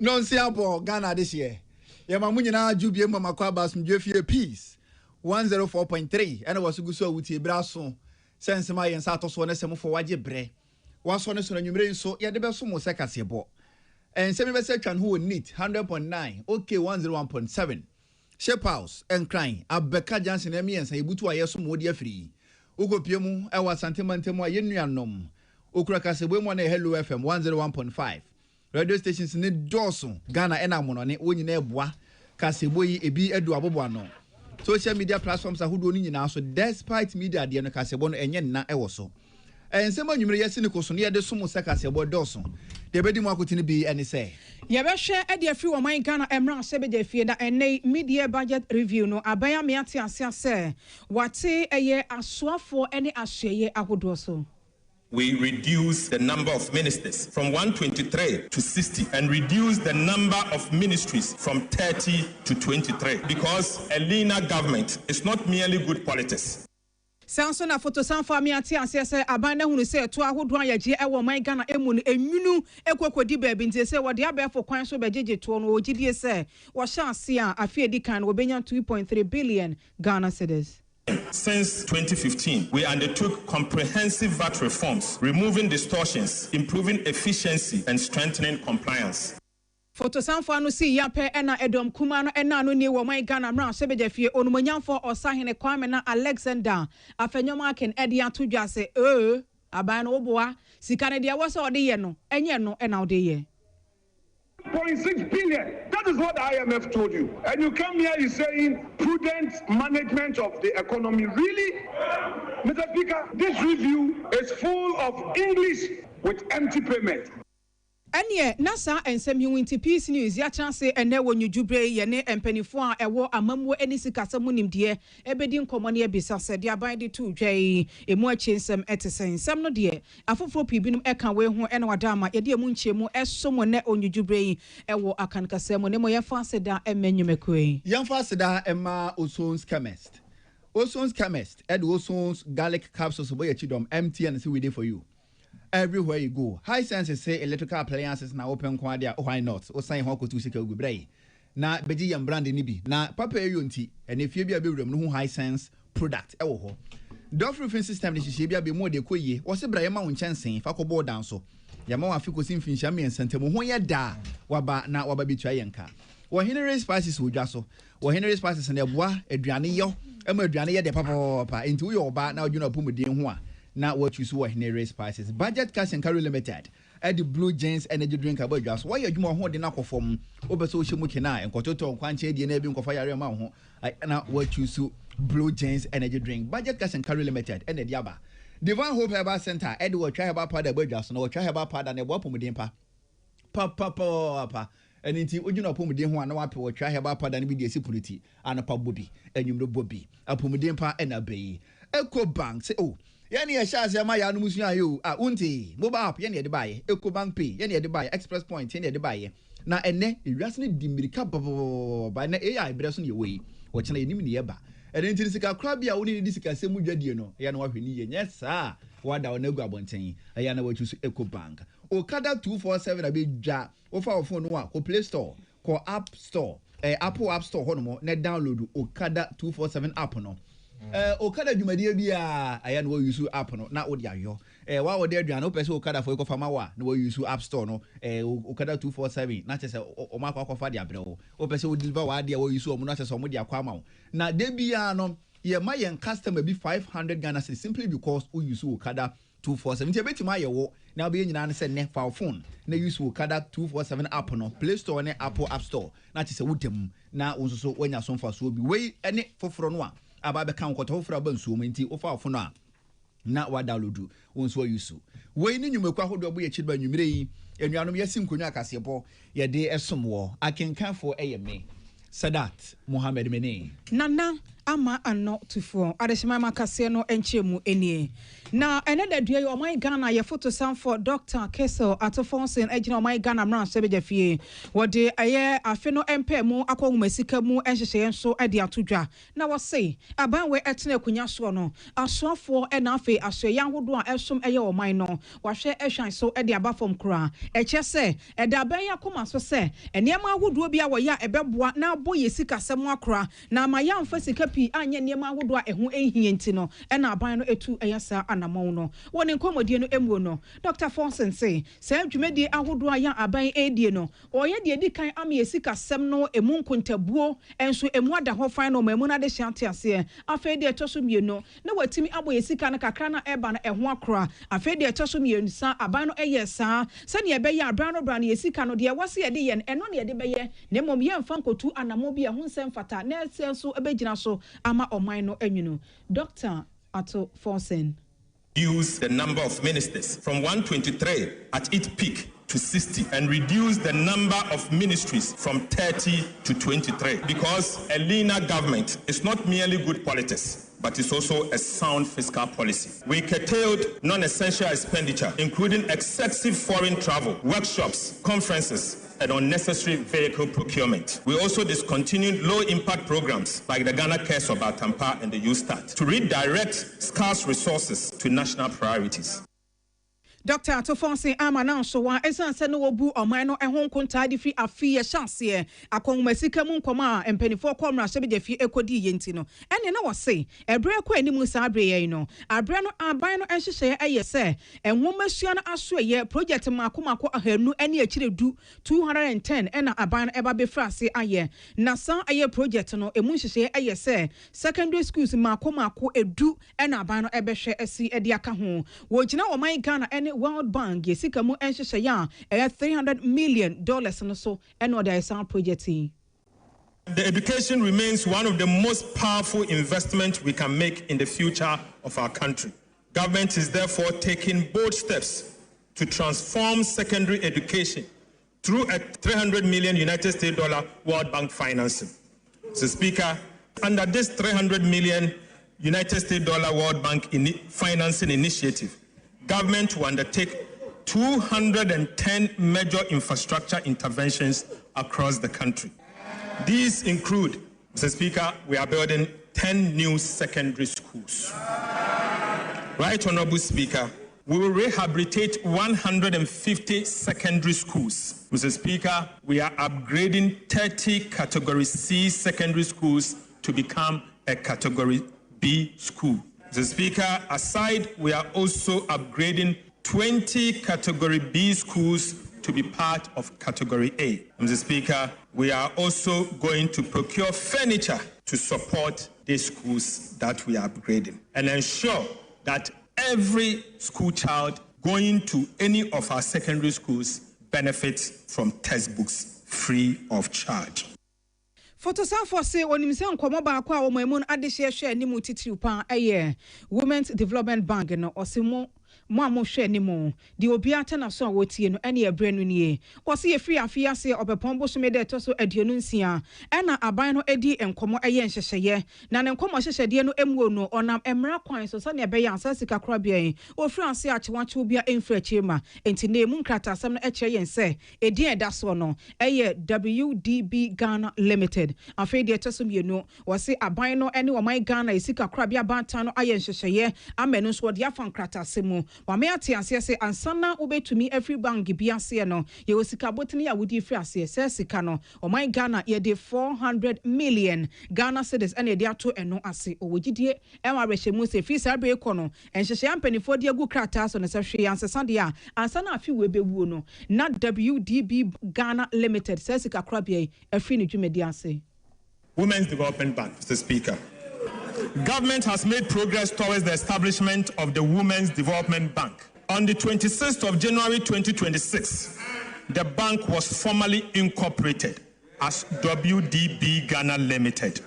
No nsiabo Ghana this year. Ya mamunye na jubie mama kwa bas mjefie peace 104.3 and was guso wuti braso sense ma yensa atoso ne semo fo waje bre waso ne so na nwumre nso ya de beso mo sekasebo en se me be se twan ho neat 100.9 okay 101.7 shape house and crying abeka jansen emi yensa ebutu ayeso mo de afiri ugopie mu e wa santemantemu ayenuanom okura kasebo mu na hello fm 101.5 radio stations ne doso Ghana ena monone wonyina eboa kasebo yi ebi edu abobo ano social media platforms ahodo ni nyina so despite media de no kasebo no enye nna ewo so ensema nwumre yesi ne koso ne yede somo sekasebo doso de bedi mu akoti ne bi ene se ye be hwe e de afi wo man Ghana emra se be de fie da ene media budget review no abaya me ate ase wate eye asoafo ene ahweye ahodo so. We reduce the number of ministers from 123 to 60 and reduce the number of ministries from 30 to 23 because a leaner government is not merely good politics. Sanso na photo sanfa mi ati ase se abanda hunu se to ahodo ayaje e wo man Ghana emu enwunu ekokodi baabi nti se wo de abefo kwan so bejeje to no ogidie se wo sha ase a afie di kan wo benya 2.3 billion Ghana cedis. Since 2015, we undertook comprehensive VAT reforms, removing distortions, improving efficiency, and strengthening compliance. Photo sanfo anu si yape ena edom kuma no ena no ni wo man Ghana mra se bejafie onumanyamfo osahene Kwame na Alexander afenyoma Akan ede atodwa se aban no oboa sika ne de wo se ode ye no enye no ena ode ye 0.6 billion. That is what the IMF told you. And you come here, you're saying prudent management of the economy. Really? Mr. Speaker, this review is full of English with empty payment. Anye nasa ensem hiwinti peace news ya chance ene wonyu jubre ye ne empanifo a ewo amamwo eni sikasa munimde ebedi nkomo ne ebisa se de aban de tu dwai emu achensem etesen nsem no de afoforo pibinum eka we ho ene wadama ye de emu nchemu esomo ne onyu jubre ewo Akan kasemo ne mo ye faseda emenyumekoi yan faseda ema Osons chemist ed Osons garlic capsules boy chidom MTN see we dey for you. Everywhere you go, high senses say electrical appliances na open kwadia. Why not? O sign hoko tu sika ugubrei. Na beji yam brand ni bi. Na papa yonti. And if you be a be no high sense product. Ewo ho. Door roofing system ni shishibia be more de koye. Wase bra yama unchansen. Fako board down so. Yama wa fiko simfin shami and sentemo. Ho ya da. Waba na waba bitu ayenka. Wa Henry spices wujaso. Wa Henry spices and yabwa eduane yo. Ema eduane ye de papa. Into yo ba na ojuna pumu di nhuwa. Now what you saw in spices. Budget Cash and Carry Limited. At the Blue James Energy Drink about just why you more holding up from over social mukina and Kototo Quanche the enabling of fire amount. I now what you saw Blue James Energy Drink. Budget Cash and Carry Limited and the Yaba. Divine Hope Herbal Center. Edward try about part of the just no try about part and a wapum dimpa. Papa. And inti ujuna pumudin ho na wape wo twa heba pada na bi de security anapa bobi enyumro bobi apumudin pa na bei Eco Bank say yani ya sha ma ya no musu ayo unti mobile app yani de baye Eco Bank Pay yani de baye Express Point yani de baye na enne ewiase ne dimirika ba na AI breso ne we wo kina enim ne yeba ene nti sika kra bia woni di sika semu dwadie no ya na wahwe ni ye nyesa wada wona gu abonten ya na wachusu Eco Bank Okada 247 abedwa ofa phone no ko Play Store ko App Store Apple App Store hono na download Okada 247 app no Okada dwumadie bia aya no use app no na wodi ayo wa wodi aduane opese Okada fo ko fama wa na use App Store no Okada 247 na chese o ma kwa fa de abrɛ opese o deliver wa de use o mo na chese o mo de akwa ma na de bia no ye ma yen customer bi 500 Ghana cedis simply because o use Okada 247 tie betima yewo na be nyina ne se ne fa phone na use Okada 247 app no Play Store ne Apple App Store na chese wudem na wonso so wanya so mfa so bi we ene foforo no a aba be kan kwото foforo ba nsuo nti ofa phone a na wa download wonso use we ni nyumekwa hodo bo ye chiba nwumire yi enuanom yesi nkonwa akasebo ye de esomwo akenkanfo eyeme Sadat Mohammed Mene Nana ama ano tufo adeshima makase no enchemu enie na eneda dua o my Ghana ye photo sam for Dr. Kessel Atofonsen ejina o my Ghana mran sebeja fie wode aye afe no empe mu akonwumasika mu enhyehyeye nso ade atodwa na wo sei aban we etena akunya so no asoafo na afe asoye ahodo a esom eye o my no wahwe ehwan so ade aba fom kura eche se eda aban yakoma so se enema ahodo bia wo ya ebeboa na aboye sika sem akora na amaya mfa sika pi anya enema ahodo a eho ehie ntino na aban no etu eyasa anamon no woni nkomodie no emuo no Dr. Fonsen say adwumadi ahodo a ya aban edie no oye de edikan ama sika sem no emu nkontabuo enso emu ada ho fan no mamu na de hyante ase afa de etoso mieno na watimi aboye sika na kakra na eba na eho akora afa de etoso mienu sa aban no eyesa sane ebe ya aban no bra na sika no de wase ye de ye eno na ye de beye na mom ye mfa nkotu anamo bi ehun sem fata na esenso ebegina so ama oman no anwunu Dr. Ato Fonsen Reduce the number of ministers from 123 at its peak to 60 and reduce the number of ministries from 30 to 23 because a leaner government is not merely good politics but it's also a sound fiscal policy. We curtailed non-essential expenditure, including excessive foreign travel, workshops, conferences, and unnecessary vehicle procurement. We also discontinued low-impact programs like the Ghana Cares of Atampa and the U-Start to redirect scarce resources to national priorities. Dr. Atofonsen amana so wa esanse no obu oman no ehon konta de fi afi ye chance akonmasika mu nkoma empanifo kwamra hye be fi ekodi yenti no ene na wo se ebre kwa animu sa abre ye no abre no aban no enhyehye eye se enwomasua no aso ye project makomako ahanu ene akiredu 210 ena aban no eba be frase aye na san aye project no emu hyehye eye se secondary schools makomako edu ena aban no ebehwe asi ede aka ho wo gina o man Ghana ene World Bank yesika mu enhyehye ya $300 million no so eno there sound project. The education remains one of the most powerful investments we can make in the future of our country. Government is therefore taking bold steps to transform secondary education through a $300 million United States World Bank financing. So, Speaker, under this $300 million United States World Bank financing initiative, government will undertake 210 major infrastructure interventions across the country. These include, Mr. Speaker, we are building 10 new secondary schools. Right, Honorable Speaker, we will rehabilitate 150 secondary schools. Mr. Speaker, we are upgrading 30 Category C secondary schools to become a Category B school. Mr. Speaker, aside, we are also upgrading 20 Category B schools to be part of Category A. Mr. Speaker, we are also going to procure furniture to support these schools that we are upgrading and ensure that every school child going to any of our secondary schools benefits from textbooks free of charge. Photosam for say onimse nkomo ba kwa wo mamun ade hye ni mu titiri pa Women's Development Bank no osimo mo amohwe ni mu di obi ata na so wotie no ene ebre no nie wo se ye free afia se obepon bo so me de to so aduonu nsia ena aban no edi enkomo nhyehyeye na ne nkomo hyehyede no emuo no onam emra kwan so ne be ya asasika kra bia o free ase achewache obi a emfra chema enti na emu nkrata asem no eche yen se edi eda so no WDB Ghana Limited afei de to so mienu wo se aban no ene wo man Ghana esika kra bia bantan no aye nhyehyeye amenu so de afa nkrata asemu wa me ate ase se ansana obetumi every bank bia se no ye osika botini ya wudi free ase se sika no o my Ghana ye de 400 million Ghana cedis ene de ato eno ase o wogidie enwa rehemu se free sa be ko no enhyehye ampanifo de agu krata so ne se hwe ansesa de a ansana afi we bewuo no na WDB Ghana Limited se sika kra bia afri ne dwumedi ase. Women's Development Bank, Mr. Speaker. Government has made progress towards the establishment of the Women's Development Bank. On the 26th of January 2026, the bank was formally incorporated as WDB Ghana Limited.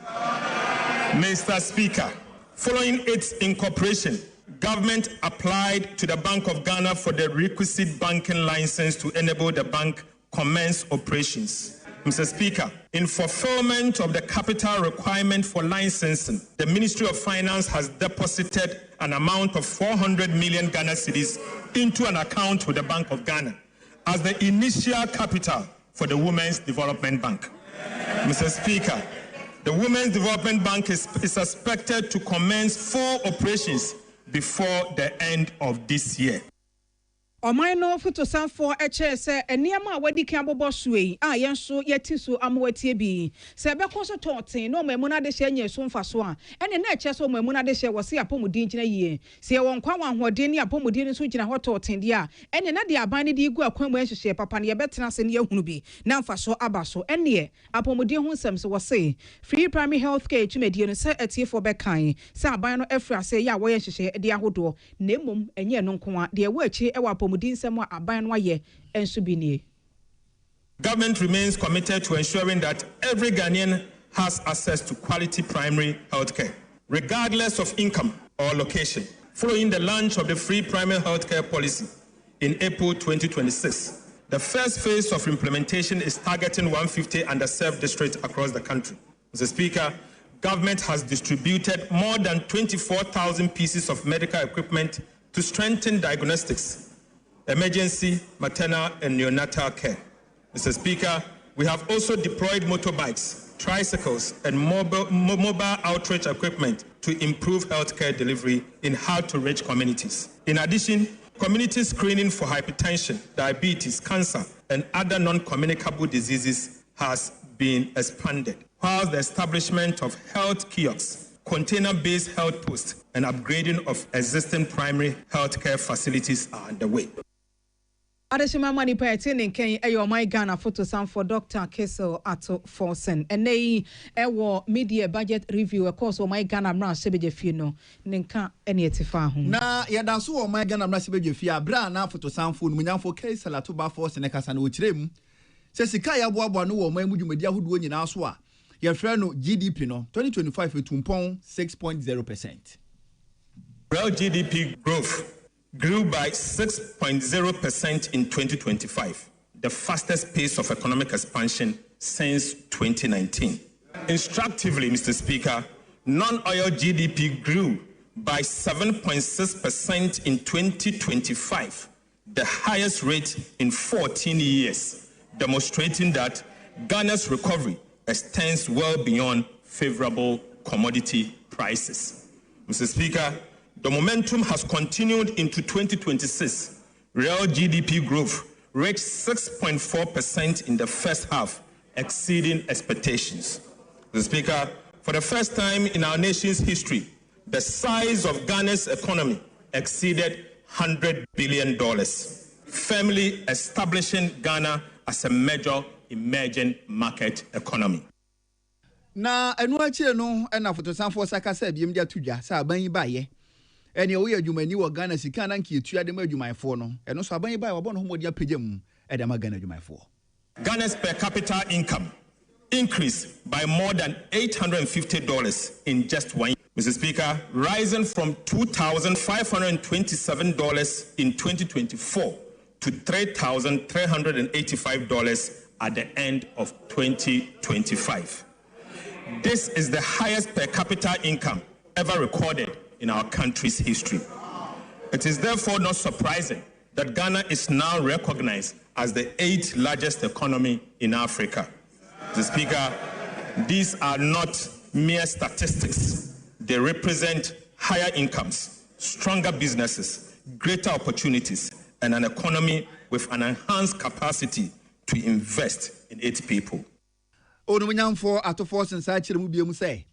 Mr. Speaker, following its incorporation, government applied to the Bank of Ghana for the requisite banking license to enable the bank commence operations. Mr. Speaker, in fulfillment of the capital requirement for licensing, the Ministry of Finance has deposited an amount of 400 million Ghana cedis into an account with the Bank of Ghana as the initial capital for the Women's Development Bank. Mr. Speaker, the Women's Development Bank is expected to commence full operations before the end of this year. Oman no foto sanfo eche se eniama a wadi kan bobo suei a yenso yeti so amwatie bi se be ko so totin no mamuna de hye nye so mfa so a ene na eche so mamuna de hye wose apomudin gina yie se won kwa wan hoden ni apomudin so gina ho totin de a ene na de aban ne de igu akwan mu ehye papa ne betena se ne yahunu bi na mfa so aba so ene apomudin ho nsem se wose free primary health care tumedie no se etiefo be kan se aban no afra se ya wo ye hye de ahodo na emom enye no nko a de wo achi e wa Government remains committed to ensuring that every Ghanaian has access to quality primary health care, regardless of income or location. Following the launch of the free primary health care policy in April 2026, the first phase of implementation is targeting 150 underserved districts across the country. Mr. Speaker, government has distributed more than 24,000 pieces of medical equipment to strengthen diagnostics, emergency, maternal, and neonatal care. Mr. Speaker, we have also deployed motorbikes, tricycles, and mobile outreach equipment to improve healthcare delivery in hard-to-reach communities. In addition, community screening for hypertension, diabetes, cancer, and other non-communicable diseases has been expanded, while the establishment of health kiosks, container-based health posts, and upgrading of existing primary healthcare facilities are underway. Adeshima mani paeti nken eyo my Ghana photo sam for Dr. Kessel Ato Forsen ene ewo media budget review course o my Ghana mra sebeje fie no nka ene etifa ho na yeda so o my Ghana mra sebeje fie abra na photo sam fo no nyamfo Kessel Ato ba Forsen ne kasa na o kirem se sika ya boabo no wo man mudwumadi ahodo nyina so a ye frɛ no GDP no 2025 etumpon 6.0%. Real GDP growth grew by 6.0% in 2025, the fastest pace of economic expansion since 2019. Instructively, Mr. Speaker, non-oil GDP grew by 7.6% in 2025, the highest rate in 14 years, demonstrating that Ghana's recovery extends well beyond favorable commodity prices. Mr. Speaker, the momentum has continued into 2026. Real GDP growth reached 6.4% in the first half, exceeding expectations. Mr. Speaker, for the first time in our nation's history, the size of Ghana's economy exceeded $100 billion, firmly establishing Ghana as a major emerging market economy. Na enu achire no na fotosanfo saka sa biem dia tudwa sa aban yi baye ene wo ya adwumani wo Ghana sika na nki etua de ma adwumanfo no eno so aban yi baye wo bo no homodi apagam e de ma Ghana adwumanfo. Ghana's per capita income increased by more than $850 in just 1 year. Mr. Speaker, rising from $2,527 in 2024 to $3,385 at the end of 2025. This is the highest per capita income ever recorded in our country's history. It is therefore not surprising that Ghana is now recognized as the 8th largest economy in Africa. Mr. Speaker, these are not mere statistics. They represent higher incomes, stronger businesses, greater opportunities, and an economy with an enhanced capacity to invest in its people. Onunyamfo Ato Forsen sa chire mu biemu say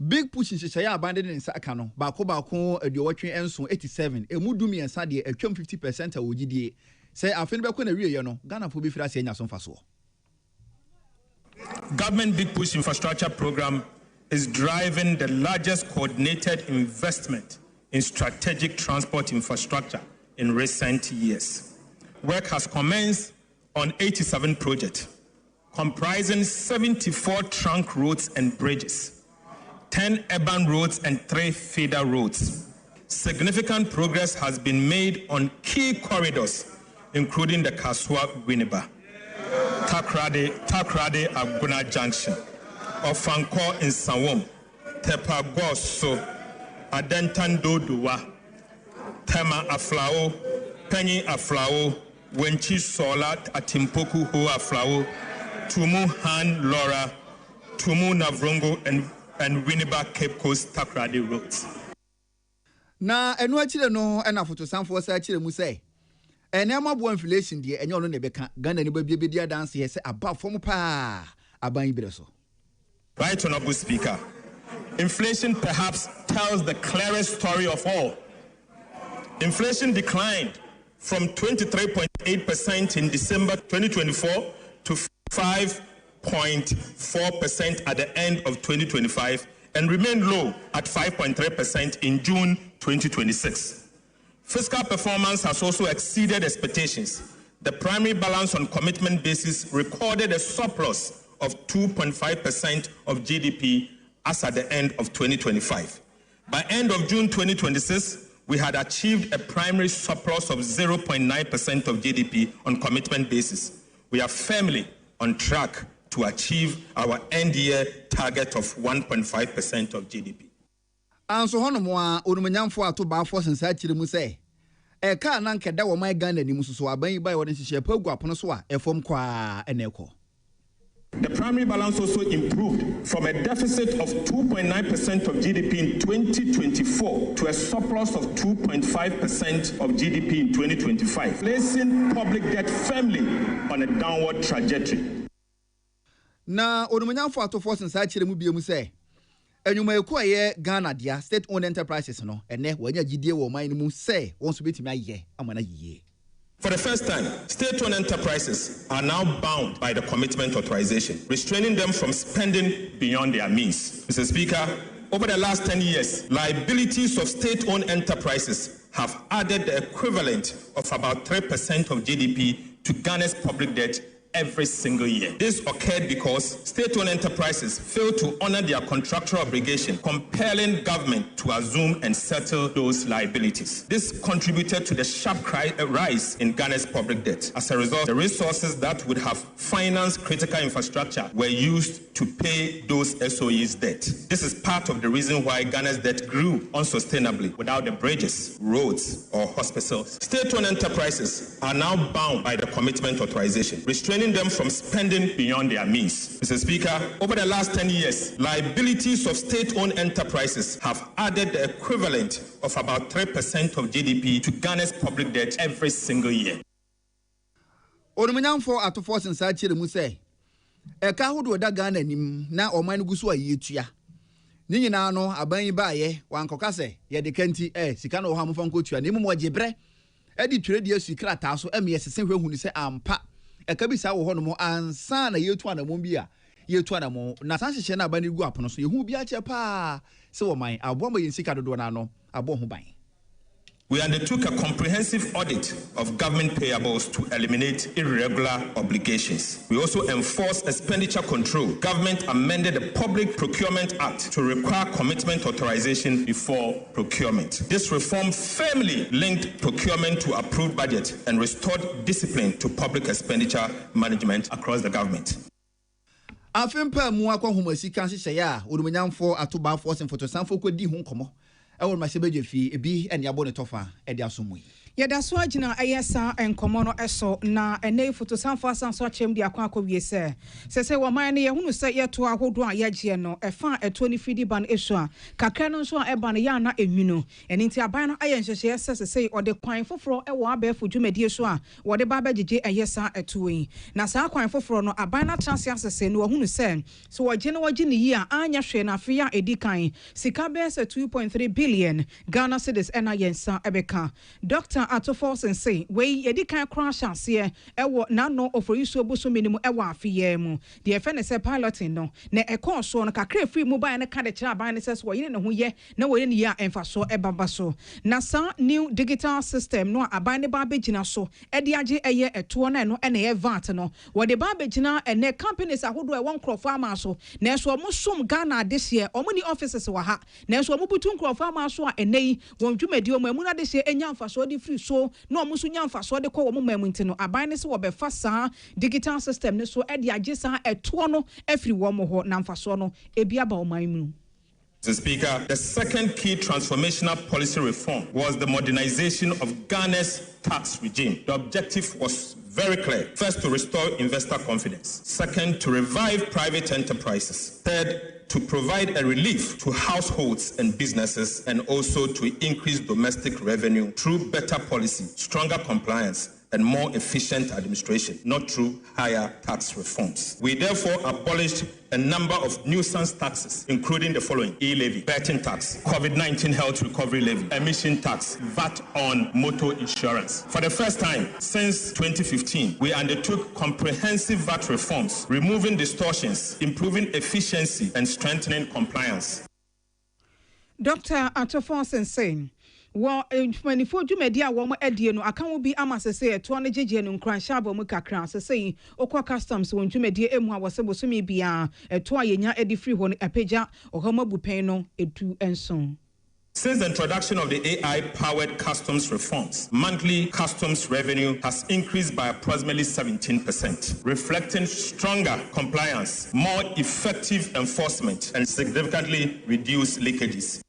big push nhyehyɛ abandon in Akan no baako aduowatwe enso 87 emudumi ensa de atwam 50% a wogidie say afen bɛkɔ na wieye no Ghana fo bi fira se nya so mfaso. Government Big Push Infrastructure Program is driving the largest coordinated investment in strategic transport infrastructure in recent years. Work has commenced on 87 projects, comprising 74 trunk roads and bridges, 10 urban roads and 3 feeder roads. Significant progress has been made on key corridors, including the Kaswa-Winneba, Takrade Aguna Junction, Ofanko in Sawom, Tepa Goso, Adentan Doduwa, Tema Aflao, Penny Aflao, Wenchi Solat, Atimpoku Ho Aflao, Tumu Han Laura, Tumu Navrongo, and Winneba Cape Coast Takrade roads. Na enu achire no na fotosanfo sa achire mu say enema bo inflation de enyo no ne beka Ghana ni ba bia dance ye say aba fom pa aban bire so. Right, Honorable Speaker. Inflation perhaps tells the clearest story of all. Inflation declined from 23.8% in December 2024 to 5.4% at the end of 2025 and remained low at 5.3% in June 2026. Fiscal performance has also exceeded expectations. The primary balance on commitment basis recorded a surplus of 2.5% of GDP as at the end of 2025. By end of June 2026, we had achieved a primary surplus of 0.9% of GDP on commitment basis. We are firmly on track to achieve our end year target of 1.5% of GDP. Anso hono mo a onumanyamfo ato ba force nsa chire mu say e ka na nkeda wo mai Ghana ni mususo aban ba wo ne hihye pagu apono so a efom kwa eneko. The primary balance also improved from a deficit of 2.9% of GDP in 2024 to a surplus of 2.5% of GDP in 2025, placing public debt firmly on a downward trajectory. Na onumanyamfo ato force nsa chire mu biemu say enyuma ekoye Ghana dia state owned enterprises no ene wanya gidie wo man mu say won so betimi aye amana yiye. For the first time, state-owned enterprises are now bound by the commitment authorization, restraining them from spending beyond their means. Mr. Speaker, over the last 10 years, liabilities of state-owned enterprises have added the equivalent of about 3% of GDP to Ghana's public debt every single year. This occurred because state-owned enterprises failed to honor their contractual obligation, compelling government to assume and settle those liabilities. This contributed to the sharp rise in Ghana's public debt. As a result, the resources that would have financed critical infrastructure were used to pay those SOEs' debt. This is part of the reason why Ghana's debt grew unsustainably without the bridges, roads, or hospitals. State-owned enterprises are now bound by the commitment authorization, restraining them from spending beyond their means. Mr. Speaker, over the last 10 years, liabilities of state-owned enterprises have added the equivalent of about 3% of GDP to Ghana's public debt every single year. Onumanyamfo ato force nsa chire mu say eka hodo da Ghana nim na oman gusu ayetua. Ni nyina no aban ba ye wankoka say ye de kanti sika no ha mo fanko tua ne mo gyebre edi twere de asu krata so eme yesese hwehunu say ampa ekabisa wo hono mo ansa na yetu anamon bi a yetu anamon na san hye na abani gu apono so yehu bi a che pa se wo man abo ma yensika dodo na no abo ho ban. We undertook a comprehensive audit of government payables to eliminate irregular obligations. We also enforced expenditure control. Government amended the Public Procurement Act to require commitment authorization before procurement. This reform firmly linked procurement to approved budget and restored discipline to public expenditure management across the government. Afempa mu akwa sika hyehyɛ ya onumanyamfo atoba force fotosanfo kodi ho nkomo ewo masebe fi ebi ene abo ne tofa e de asomui yeda so agina ayesa enkomo no eso na ene fotosanfo asanso achem di akwa akwa se wo man ne ye hunu se yeto ahodo a yagye no efa eto ni fidi ban eso a kakra no so a eba no ya na enwuno eni nti aban no aye nhyehyɛ se ode kwan foforo ewo abefo dwumadi so a wode ba bagye ayesa eto yi na saa kwan foforo no aban na transe asese no hunu se so wagye no wagye ne yi a anya hwe na afi a edikan sika be se 2.3 billion Ghana cedis ena yensa ebeka Dr. Ato force and say we edikan crash ase ewo na no oforiso boso minimu ewo afiye mu the FN say piloting no na ekon so no kakra free mobile na ka de kira ban ne says wo yene ne ho ye na wo yene ya emfa so ebaba so na sa new digital system no aban ne ba begina so e de age eye eto na no ene ye VAT no wo de ba begina ene companies ahodo e won crofo ama so na so mo som Ghana this year omo ni offices wa ha na so mo butu crofo ama so a ene yi won dwumadi o mo emu na de se enya emfa so de free so no ɔmo so nyamfa so de kɔ wo mama mu ntino aban ne se wo be fa saa digital system ne so e de agye saa ɛtoɔ no afiri wo mo ho na mfa so no ebi aba ɔman mu. Mr. Speaker, the second key transformational policy reform was the modernization of Ghana's tax regime. The objective was very clear. First, to restore investor confidence. Second, to revive private enterprises. Third, to provide a relief to households and businesses, and also to increase domestic revenue through better policy, stronger compliance, and more efficient administration, not through higher tax reforms. We therefore abolished a number of nuisance taxes, including the following: e-levy, betting tax, COVID-19 health recovery levy, emission tax, VAT on motor insurance. For the first time since 2015, we undertook comprehensive VAT reforms, removing distortions, improving efficiency, and strengthening compliance. Dr. Atofon saying, well, 24 Jumedia woman Ediano, I can't be amasese, 200 Jijan and Cranshabo Mukakra, say, Oko Customs, when Jumedia Emma was able to me be a toyena Eddie Freehorn, a peja, or Homo Bupeno, a two and so. Since the introduction of the AI-powered customs reforms, monthly customs revenue has increased by approximately 17%, reflecting stronger compliance, more effective enforcement, and significantly reduced leakages.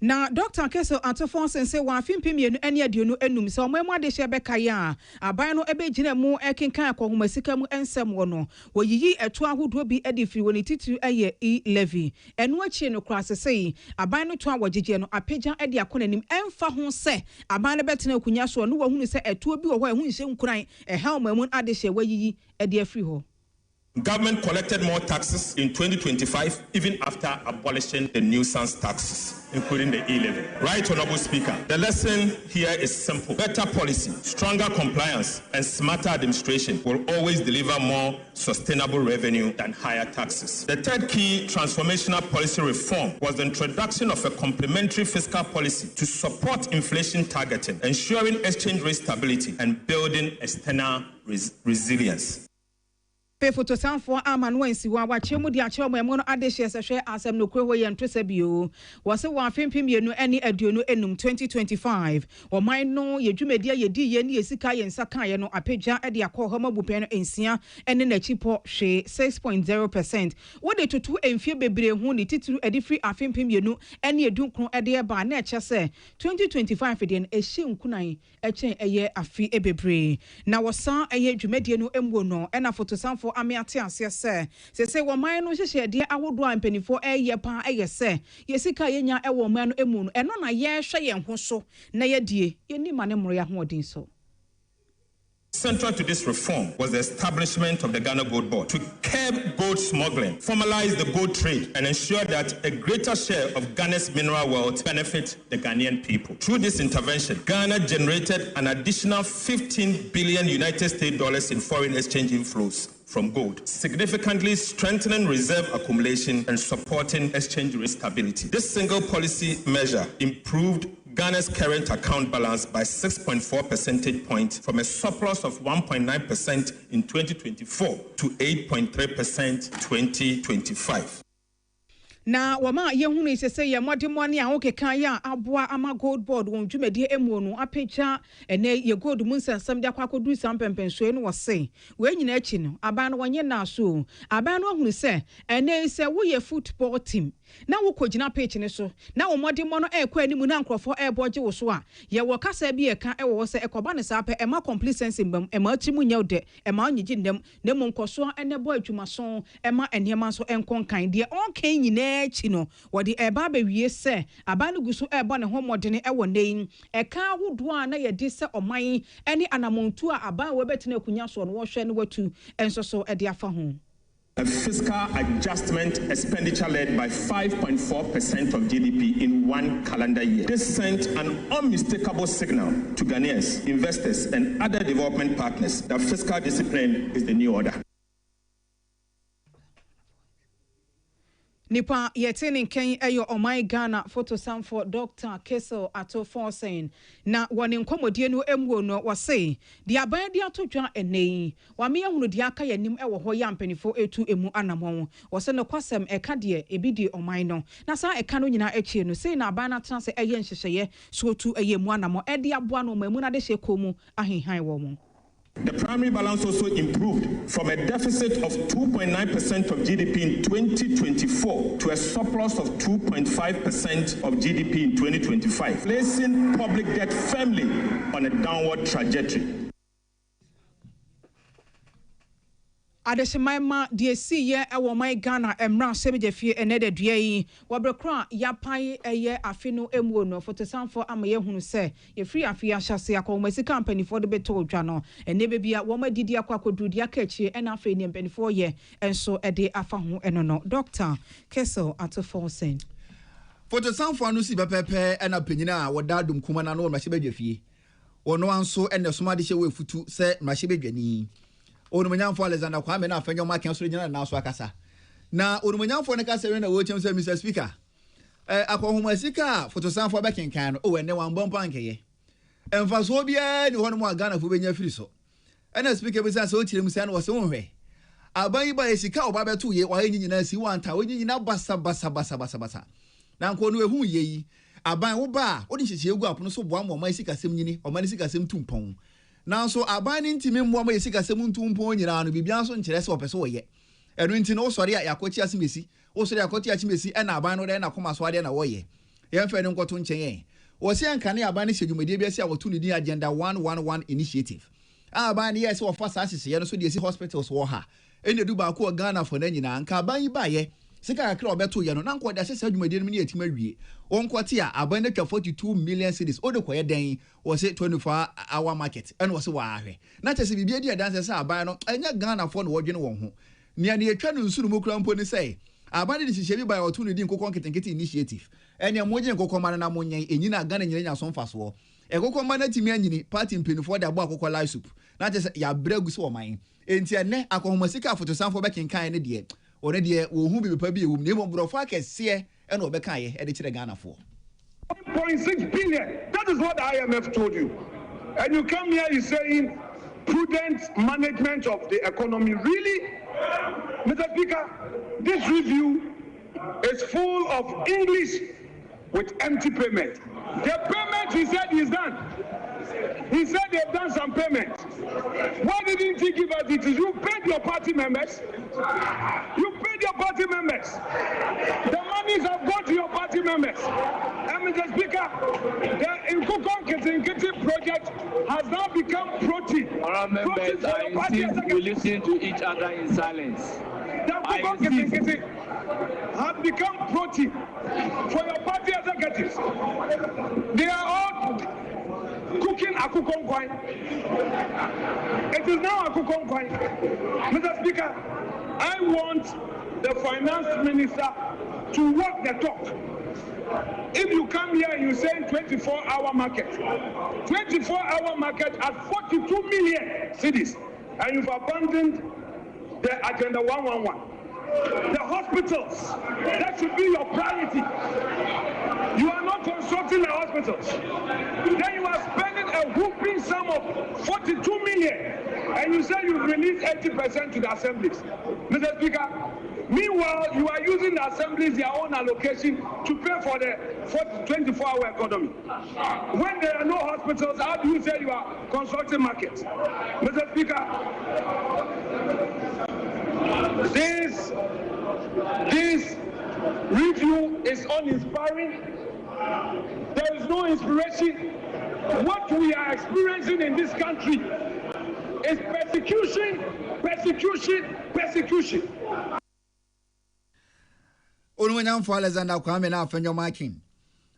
Now, Dr. Keso Atofon say wa fimpim any aduonu enum so mo de hye beka ya aban no ebe gina mu ekenkan akohoma sika mu ensem wo no wo yiyi eto ahodo bi edi firi woni titu eye e-levy eno achi no krase sei aban no to awogege no apagya edi akonanim emfa ho se aban no betena akunya so no wahunu se eto bi wo ho ehun hye nkuran ehelma mu ade hye wayiyi edi afiri ho. Government collected more taxes in 2025, even after abolishing the nuisance taxes, including the e-levy. Right, Honorable Speaker, the lesson here is simple. Better policy, stronger compliance, and smarter administration will always deliver more sustainable revenue than higher taxes. The third key transformational policy reform was the introduction of a complementary fiscal policy to support inflation targeting, ensuring exchange rate stability, and building external resilience. Photo sound for Aman Wensi wa chemu dia chemu emono adehye sehwe asem no kro hoye ntwese bio wose wa fempim ye no eni aduonu enum 2025 o man no ye dwumedia ye di ye ne yesika ye nsaka ye no apagya e de akọ homa bupen no ensia ene na chipo hwe 6.0%. Wo de tutu emfie bebre hu ni tituru edifri afempim ye no ene edunkron e de ba na eche se 2025 de e hye nkunan e chen eye afi ebebre na wosan eye dwumedia no emwo no e na photo sound for amiate ase se wo man no hye de awodo ampanifo eye pa eye se yesika yenya e wo man no emu no eno na ye hwe ye ho so na ye die ye ni mane mro ya ho odin so. Central to this reform was the establishment of the Ghana Gold Board to curb gold smuggling, formalize the gold trade, and ensure that a greater share of Ghana's mineral wealth benefit the Ghanaian people. Through this intervention, Ghana generated an additional $15 billion in foreign exchange inflows from gold, significantly strengthening reserve accumulation and supporting exchange rate stability. This single policy measure improved Ghana's current account balance by 6.4 percentage points from a surplus of 1.9% in 2024 to 8.3% 2025. Na wama ye hunu isese ye modimoni a okeka ya aboa ama gold board won dwumedi emu no apecha ene ye gold mun sansam de akwakodu sampempenso no wose we nyina achi no aban no wonye na so aban no hunu se ene se wo ye football team na wo kogina page ne so na wo modimono ekwa animu na nkrofo eboje wo so a ye wo kasa bi eka e wo se ekoba ne sape e ma complacency mbam e ma achi mu nyawde e ma onyigi ndem ne mu nkoso ene bo adwumaso e ma enhema so enkonkan de onkan nyina chino wodi eba ba wie se aba no guso eba ne homodene e woneyin e ka ahodo a na ye de se oman ene anamontu a aba we betena akunya so no wo hwe ne watu enso so e de afa ho. A fiscal adjustment expenditure led by 5.4% of GDP in one calendar year. This sent an unmistakable signal to Ghanaians, investors, and other development partners that fiscal discipline is the new order. Nipa yetini ken eyo omai Ghana photo sam for Dr. Kessel ato Forsen na woni nkomodie no emwo no wose di aban di ato dwa enei wa me ehunu di aka yanim ewo ho ya mpanifo etu emu anamon wose no kwasem eka de ebi di omai no na sa eka no nyina echie no sei na aban na tena se eye nhyehyeye so tu eye mu anamon e de aboa no mamu na de hye komu ahenhan wo mu. The primary balance also improved from a deficit of 2.9% of GDP in 2024 to a surplus of 2.5% of GDP in 2025, placing public debt firmly on a downward trajectory. Adeshemaima DSC ye ewo mai Ghana emra sebejefie enede dua yi wabrekra yapai eye afino emuo no fotosanfo amaye hunu se ye free afia hyase akomasi company for the beto dwa no enebe bia wo madidi akwakodu dia kachi ena afa ni mpanifo ye enso ede afa ho eno no Dr. Kessel ato Forsen fotosanfo anu si pepepe ena panyina wodadum kuma na no mahye wono anso ene somade hye wefutu se mahye bedwani Onumanyamfo Alexander Kwame na afenyo ma ken so nyina na so akasa na onumanyamfo ne kasa na wo chem say Mr Speaker akohumasika fotosanfo be kenkan no o ene wan bompo ankeye emfaso bia ni hono mo Ghana fo benya firi so ena speaker be say so tirem say na wo se wonhwe aban ba esika oba beto ye wa nyina si wanta wo nyina basa na nko no ehu ye yi aban wo ba odi hyehye egu apono so boa mo ma esika sem nyini o ma esika sem tumpon na so aban ni ntimi mmo ma esika sem ntumpon nyina no bibia so nkyere se opese wo ye enu nti no sori a yakochi asimesi wo sori yakochi achimesi ena aban no de na koma so ade na wo ye ye mfa ne nkoto nchen ye wo se ankane aban ni hyedwumade bia se a wotu ni din agenda 111 initiative aban ni yes wo fa sa sisi ye no so de si hospitals wo ha ene du ba ko Ghana for na nyina anka aban yi ba ye sika akra obeto ye no na nko de asese adwumade no ni etima wie onkwoti a aban na twa 42 million cedis o de koye den wo se 24 hour market ene wo se wa ahwe na tese bibia di adanse se aban no enya Ghana for no wodwene won ho nia ne etwa no nsuru mu kura mpo ni sei aban de hihye bi ba otu no di nkokon nketenkete initiative ene moje nkokon ma na monyen enyina Ghana nyina nya so mfaso ekokon ma na timi anyini party mpenifo de abo akokon live soup na tese ya bregu so oman enti ene akohomasika fotosanfo be kenkan ne de one de wo hu bi pa bi ewum ne mombrofo akese ene obeka ye e de kire Ghana for 1.6 billion. That is what the IMF told you. And you come here, you're saying prudent management of the economy. Really? Mr. Speaker, this review is full of English with empty payment. The payment he said is done. He said they've done some payment. Why didn't he give us it? You paid your party members. You paid your party members. The monies have gone to your party members. And Mr. Speaker, the Nkukon Ketinkiti project has now become protein. Members, I insist you listen to each other in silence. The Nkukon Ketinkiti has become protein for your party executives. They are all cooking akukon kwai. It is now akukon kwai. Mr. Speaker, I want the finance minister to walk the talk. If you come here and you say 24-hour market, 24-hour market at 42 million cities, and you've abandoned the agenda 111. The hospitals, that should be your priority. You are not constructing the hospitals. Then you are spending a whooping sum of 42 million, and you say you release 80% to the assemblies. Mr. Speaker, meanwhile, you are using the assemblies, their own allocation, to pay for the 24-hour economy. When there are no hospitals, how do you say you are constructing markets? Mr. Speaker, this review is uninspiring. There is no inspiration. What we are experiencing in this country is persecution, persecution, persecution. Onumanyamfo Alexander Kwame na afenyo makin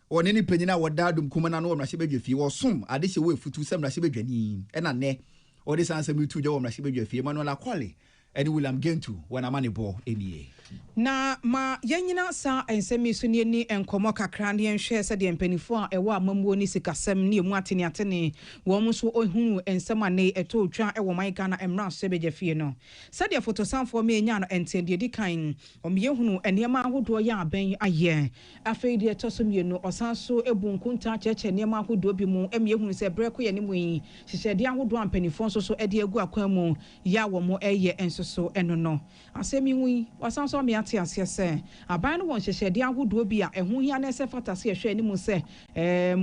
oni ni penyina wodadum kuma na no womrahye bedwafie wo som ade hye we futu sem rahye bedwani ena ne odi sansem tu je womrahye bedwafie Manuel Akwale and William Gentu when I'm on the ball any. Na ma yanyina sa ensemi so ne ni enkomo kakra ne enhwe se de empanifo a ewo amamuo ni sikasem ne emu atene atene wo mu so ohunu ensema ne eto twa ewo man Ghana emra so beje fie no se de fotosanfo me nya no entende di kan omiye hunu enema ahodo ya aben aye afei de to so mienu osan so ebu nkunta cheche enema ahodo bi mu emiye hunu se breko ye ne mu yi hyehyede ahodo ampanifo so ede egu akwan mu ya wo mo eye ensoso eno no asemi hu wasan so me ate ase se aban no won hyehyede ahodo bi a eho hia na se fatase ehwe animu se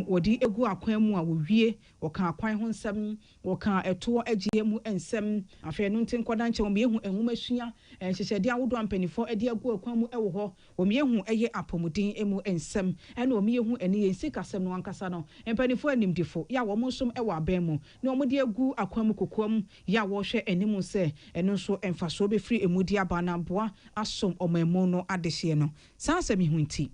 wodi egu akwan mu a wowie woka akwan ho nsem woka eto agie mu ensem afei no ntin koda nche wo mehu enhuma sua hyehyede ahodo ampanifo ede egu akwan mu ewo ho wo mehu eye apomudin emu ensem ene wo mehu ene yensi kasem no ankasa no empanifo animdifo ya wo mosom ewo aban mu ne wo de egu akwan mu kokom ya wo hwe animu se eno so emfaso be free emudi abana boa asom omemu no adehye no sanse mi hunti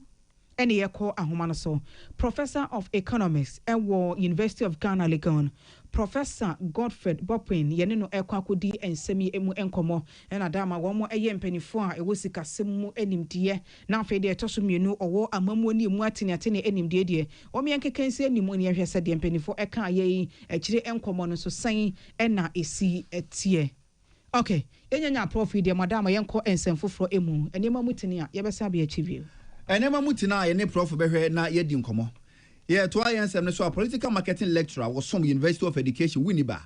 ene yeko ahoma no so Professor of Economics ewo University of Ghana Legon Professor Godfrey Bopin yene no ekwakodi ensemi emu enkomo ena dama wo mo eye mpanifo a ewo sikasem mu enimdie na afi de etoso mienu owo amamu ni emu atene enimdie de o me enkekensi enimu ne hwese de mpanifo eka ayi akire enkomo no so san ena esi etie. Okay, enya profit de madam yenko ensemfofro emu enema mutini a yebesa be achieve. Enema mutina ye ne prof behwe na ye di nkomo. Ye to ayensem ne so a political marketing lecturer was some University of Education Winneba.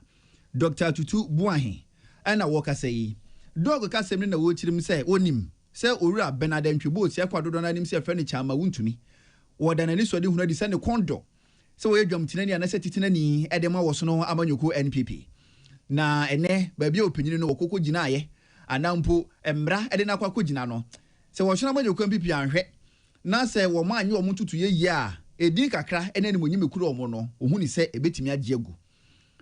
Dr. Tutu Buahin. Ana woka say dog ka sem ne na wo chirim say onim. Say owura Benard Ntwebo ti akwadodo na nim say furniture ma wuntumi. Wo da na ni so de hunu de say ne kondo. Say wo yedwam tinani ana say titinani edema wo so no amanyoko NPP. Na ene baabi opinyin no wokoko gina aye anampo emra ede na kwakọ gina no se wo hwena manyo kwampipi anhwe na se wo ma anye wo tutu ye yi a edin kakra ene ne monyim ekuru omo no ohuni se ebetimi agye agu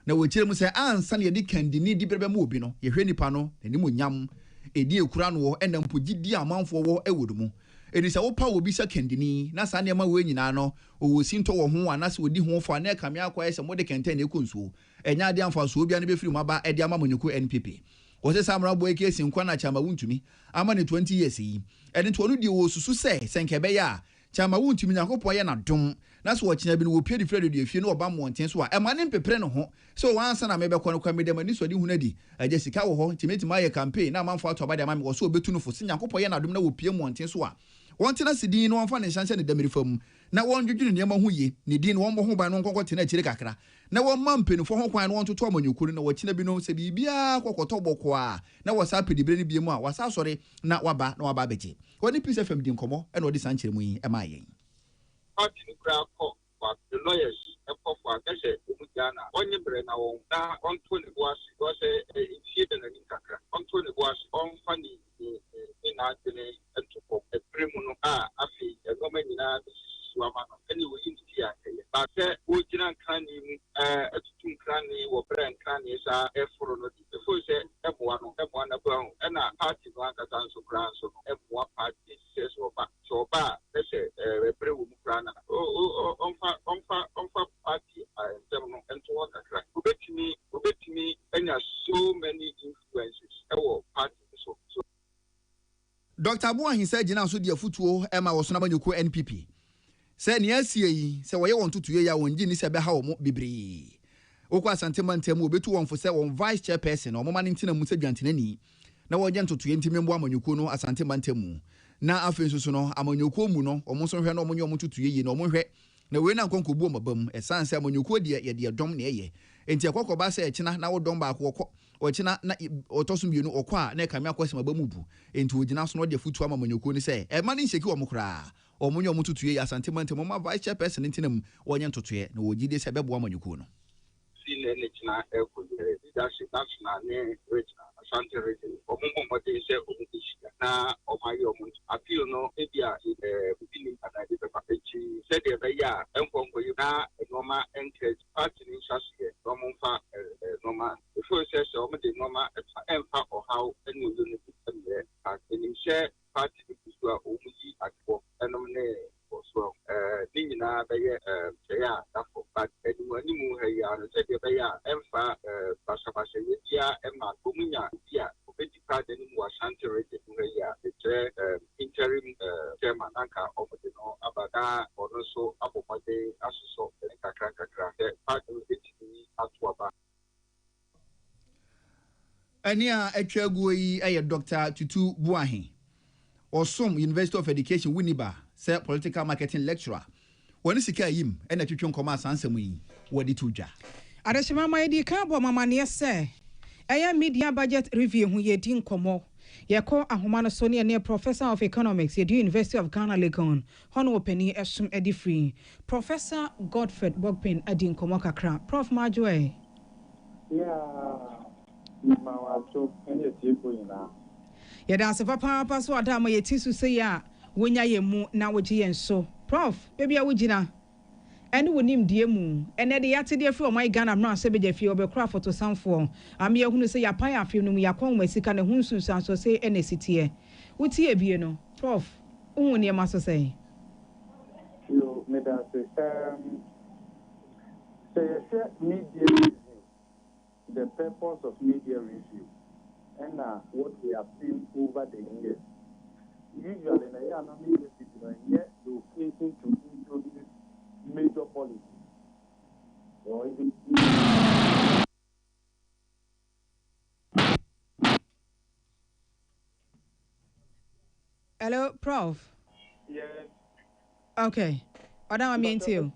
na wo kire mu se ansa na ye di kandini di berebe mu obi no ye hwe nipa no eni monyam edi ekura no wo ena mpo gidi amanfo wo ewodumu edi se wo pa wo bi se kandini na sa ne ma wo nyina no owo sinto wo ho anase odi ho fo na kame akwa se mo de kenten na ekonsuo enya ade amfa so bia ne befiri maba ede ama monyoko NPP wo se samra boy kesi nkwa na chama wuntumi ama ne 20 years yi ede to no die wo susu se senkebe ya chama wuntumi nyakopo ye na dom na so wo kina bi no wo pie di frede die fie no oba monten so a ema ne mpepre no ho so wansa na mebekọ no kwa medema ni so di hunadi aje sika wo ho timeti ma ye campaign na manfo ato abade ama me wo so obetu no fo se nyakopo ye na dom na wo pie monten so a wontina sidin no wonfa ne hyanse ne damiri fam na wondwedwene ne ma ho ye ne din won bo ho ban no nkonko tena akire kakra na won mampenufo ho kwan no wontoto amanyokuru na wakina bi no se bibia kokoto boko a na wasa pedibere ne biemu a wasa sore na waba beje woni Peace FM din komo e no di sanchere mu yi e ma yen party ni kra ko wa the lawyers e ko for akese omujana onye bre na won na onto ne boase go se ifie de na kakra onto ne boase on fani ni na tene entuko e premu no a afi e go manyina suama no eni wo yinti a eye ba se wo jina kan ni mu etutun kan ni wo brand kan ni sa e foro no di e fo se e boa na bra ho e na party no aka san so kran so e boa party se so ba se e premu mu kran na onfa party dem no ento wo kakra obetimi enya so many influences e wo party so Dr. Buahin said jina so de afutuo e ma wo so na manyoko NPP se ne asie yi se wo ye won tutu ye ya won gi ni se be ha wo mo bibiri okwa asantema ntem obetu won fo se won vice chairperson o mo ma ntina mu se dwantena ni na wo je ntoto ye ntimi mbo amanyoko no asantema ntem na afenso so no amanyoko mu no o mo so hwe na o mo nye o mo tutu ye na o mo hwe na we na nkonko bu o mabam esanse amanyoko de ye de dom na ye enti akokoba se ekina na wo dom ba akokọ okina na otosum bienu okwa na kame akwasem abamu bu enti ogina so no de futu amanyoko ni se e ma ni nsheki wo mo kra omunyo mututuye ya asantema ntemo ma vice chairperson ntinam wonye ntotoye na wogide se bebo amanyuko no sine ne china eko leadership national ne regional asante region omumbo mode se omukishika na omayi omuntu appeal no ebia bibini adade pepa echi se de be ya enkonko na normal encourage party ni sasiye omumfa normal before se so omde normal emfa or how any unity embe akeni share party bisu a omuyi akọ enomne so nina be ya dafo but anyone mu he ya se de be ya emfa basabase ye dia ema komunya dia obedi party papa. Any atwa guo yi Dr. Tutu Buahi. Osom University of Education Winneba, say political marketing lecturer. When sika yim and atwetwe nkoma asansem yi wadi tuja. Adeshima ma yedi kan bo mama ne se. Eya media budget review hu yedi nkomo. Yeko ahoma no so ne professor of economics yedi University of Ghana Legon. Hono openi esum edi free. Professor Godfred Bogpin adi nkomo kakra. Prof Majoe. Yeah. Mawacho enye tipo ina. Yeda se papa so ada ma yeti su se ya wonya yemu na woji yenso. Prof, baby awujina. Ene wonim die mu ene de yate de free my Ghana mra se beja fie obekra photo samfo am ye hunu se ya pan afie no mu yakon masika ne hunsu san so se ene sitie wuti ebie no prof unwo ne ma so say Yo me da say media review, the purpose of media review and what we have seen over the years. Usually na ya na media review yet to introduce major policy. So hello prof. yes. Okay. Oda am into.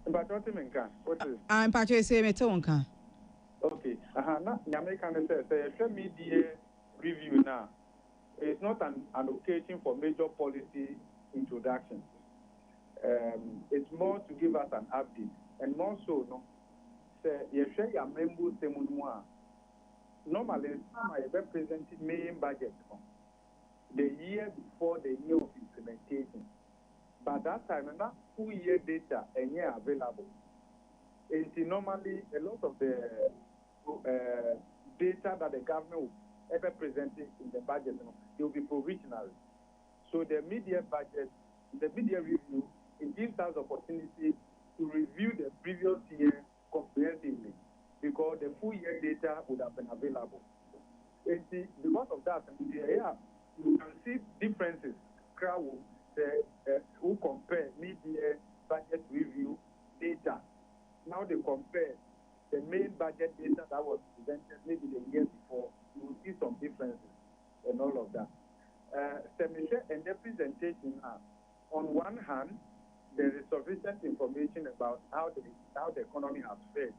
But what you can? What is? I'm patcho say me to wonka. Okay. Na nyame kan say media review now. It's not an occasion for major policy introduction. It's more to give us an update. And more so, no, say, you share your members, normally, some are representing main budget the year before the year of implementation. But that time, not full year data and year available. And normally, a lot of the data that the government will ever present in the budget, they will be provisional. So the media budget, the media review, it gives us opportunity to review the previous year comprehensively because the full year data would have been available. And because of that, you can see differences. Who compare media budget review data. Now they compare the main budget data that was presented maybe the year before. You will see some differences and all of that. And the presentation on one hand, there is sufficient information about how the economy has fared.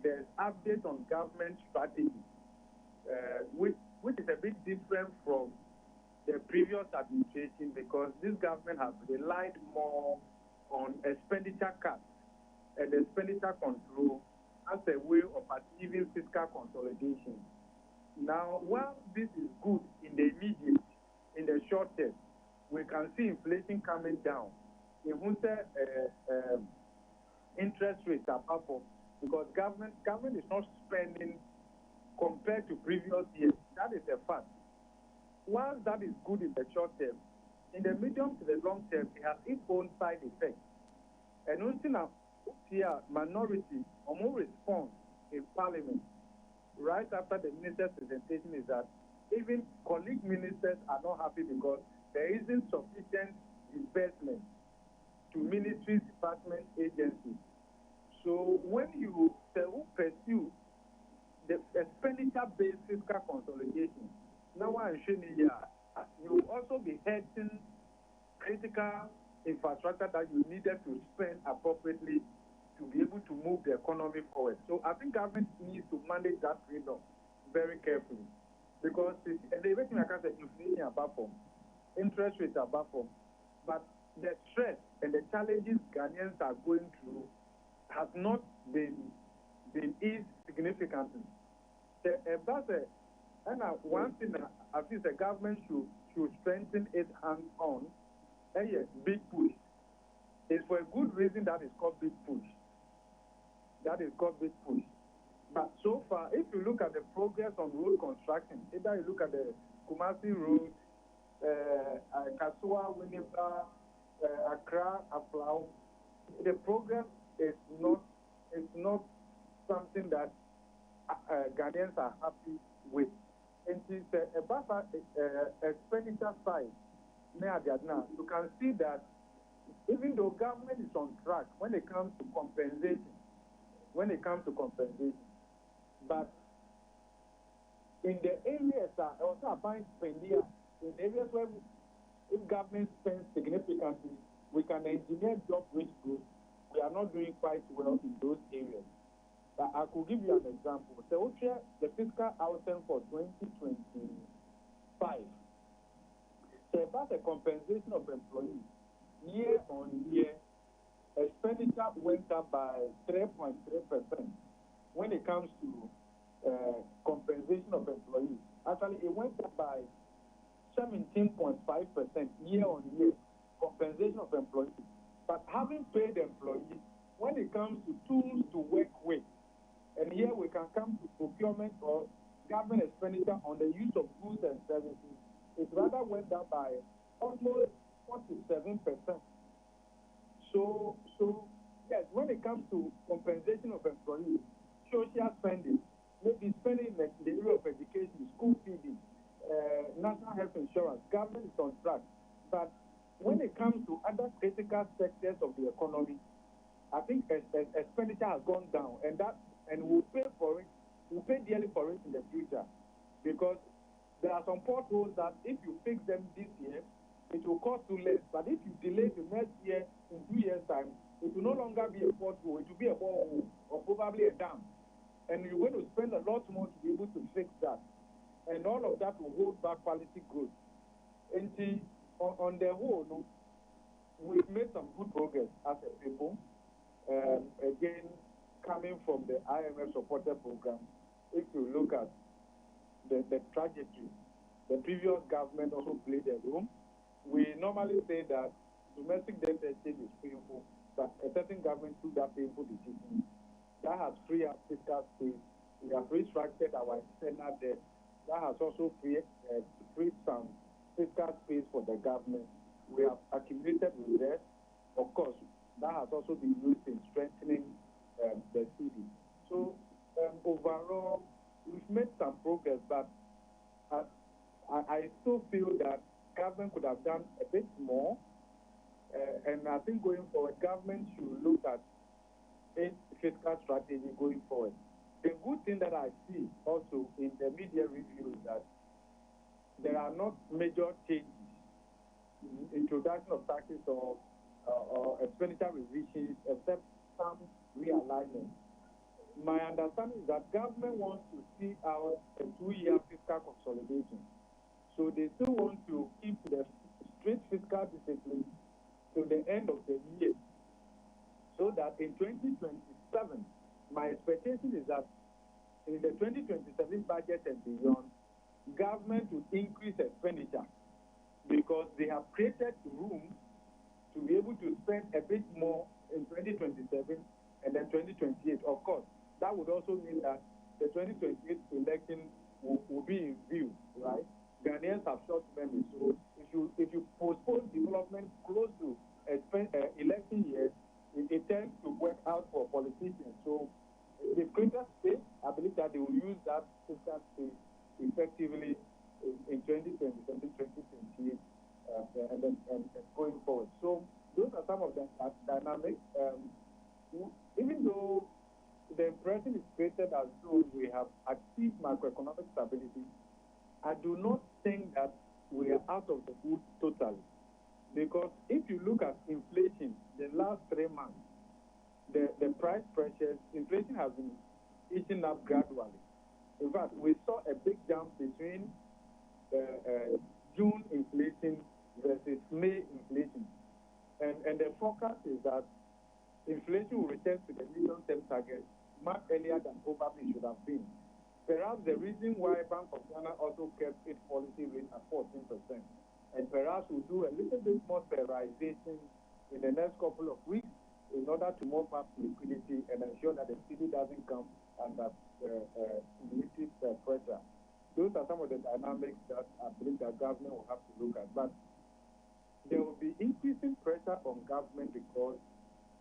There's updates on government strategy, which is a bit different from the previous administration because this government has relied more on expenditure cuts and expenditure control as a way of achieving fiscal consolidation. Now, while this is good in the immediate, in the short term, we can see inflation coming down. Interest rates are up because government is not spending compared to previous years. That is a fact. While that is good in the short term, in the medium to the long term, it has its own side effects. And until here, minority or more response in parliament right after the minister's presentation is that even colleague ministers are not happy because there isn't sufficient investment to ministries, departments, agencies. So when you pursue the expenditure-based fiscal consolidation, now I'm showing you will also be hurting critical infrastructure that you needed to spend appropriately to be able to move the economy forward. So I think government needs to manage that trade-off very carefully because the everything I can say, inflation above from, interest rates above from, but the stress and the challenges Ghanaians are going through has not been eased significantly. And one thing I think the government should strengthen its hands on a big push. It's for a good reason that is called big push. That is called big push. But so far, if you look at the progress on road construction, either you look at the Kumasi Road, Kasua, Winneba, Accra, Aflao, the progress is not something that Ghanaians are happy with. And it's about expenditure side. You can see that even though government is on track when it comes to compensation, when it comes to compensation. But in the areas that also find spending, in areas where if government spends significantly, we can engineer job rich growth. We are not doing quite well in those areas. I could give you an example. So the fiscal outcome for 2025. So about the compensation of employees, year on year, expenditure went up by 3.3% when it comes to compensation of employees. Actually, it went up by 17.5% year on year, compensation of employees. But having paid employees, when it comes to tools to work with, and here we can come to procurement or government expenditure on the use of goods and services, it rather went up by almost 47%. So yes, when it comes to compensation of employees, social spending, maybe spending in the area of education, school feeding, national health insurance, government is on track. But when it comes to other critical sectors of the economy, I think expenditure has gone down, and we'll pay for it. We'll pay dearly for it in the future, because there are some potholes that if you fix them this year, it will cost you less. But if you delay to next year, in 2 years' time, it will no longer be a pothole. It will be a borehole or probably a dam, and you're going to spend a lot more to be able to fix that, and all of that will hold back quality growth. And see, on the whole, no, we've made some good progress as a people. Again, coming from the IMF supported program, if you look at the trajectory, the previous government also played a role. We normally say that domestic debt exchange is painful, but a certain government took that painful decision. That has freed up fiscal space. We have restructured our external debt. That has also freed some fiscal space for the government. We have accumulated reserves. Of course, that has also been used in strengthening the city. So overall, we've made some progress, but I still feel that government could have done a bit more. And I think going forward, government should look at its fiscal strategy going forward. The good thing that I see also in the media review is that there are not major changes, introduction of taxes or expenditure revisions, except some realignment. My understanding is that government wants to see out a 2-year fiscal consolidation. So they still want to keep the strict fiscal discipline to the end of the year, so that in 2027, my expectation is that in the 2027 budget and beyond, government will increase expenditure because they have created room to be able to spend a bit more in 2027 and then 2028. Of course, that would also mean that the 2028 election will be in view, right? Ghanaians have short memory, so if you postpone development close to election years, it tends to work out for politicians. So the greater space, I believe that they will use that fiscal space effectively in 2027, 2028, and going forward. So those are some of the dynamics. Even though the impression is created as though we have achieved macroeconomic stability, I do not think that we are out of the woods totally. Because if you look at inflation, the last 3 months, the price pressures, inflation has been eating up gradually. In fact, we saw a big jump between June inflation versus May inflation. And the forecast is that inflation will return to the medium-term target much earlier than probably should have been. Perhaps the reason why Bank of Ghana also kept its policy rate at 14%, and perhaps we'll do a little bit more sterilization in the next couple of weeks in order to mop up liquidity and ensure that the city doesn't come under cumulative pressure. Those are some of the dynamics that I believe that government will have to look at. But there will be increasing pressure on government because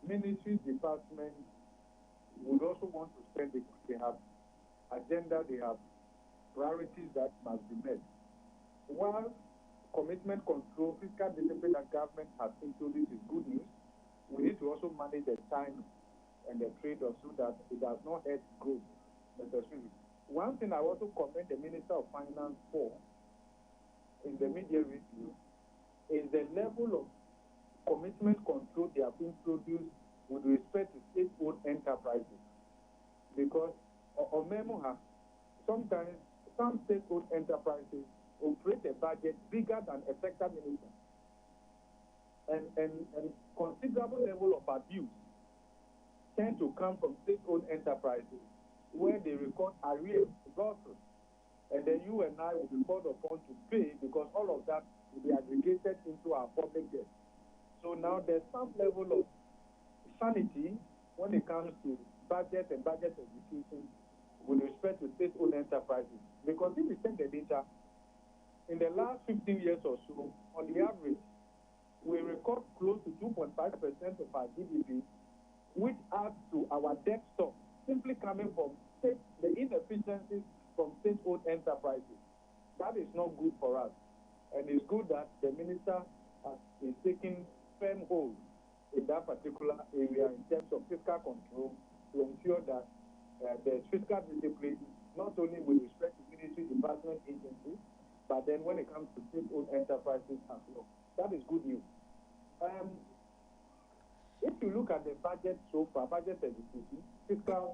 ministries, departments would also want to spend because they have agenda, they have priorities that must be met. While commitment control, fiscal discipline that government has introduced is good news, we need to also manage the timing. and the trade-off so that it does not hurt growth necessarily. One thing I also commend the Minister of Finance for in the media review is the level of commitment control they have introduced with respect to state-owned enterprises. Because sometimes some state-owned enterprises operate a budget bigger than a sector minister. And considerable level of abuse tend to come from state-owned enterprises where they record arrears losses. And then you and I will be called upon to pay because all of that will be aggregated into our public debt. So now there's some level of sanity when it comes to budget and budget execution with respect to state-owned enterprises. Because if you take the data, in the last 15 years or so, on the average, we record close to 2.5% of our GDP, which adds to our debt stock, simply coming from the inefficiencies from state-owned enterprises. That is not good for us. And it's good that the minister is taking firm hold in that particular area in terms of fiscal control to ensure that there's fiscal discipline, not only with respect to ministry, department, agencies, but then when it comes to state-owned enterprises as well. That is good news. If you look at the budget so far, budget execution,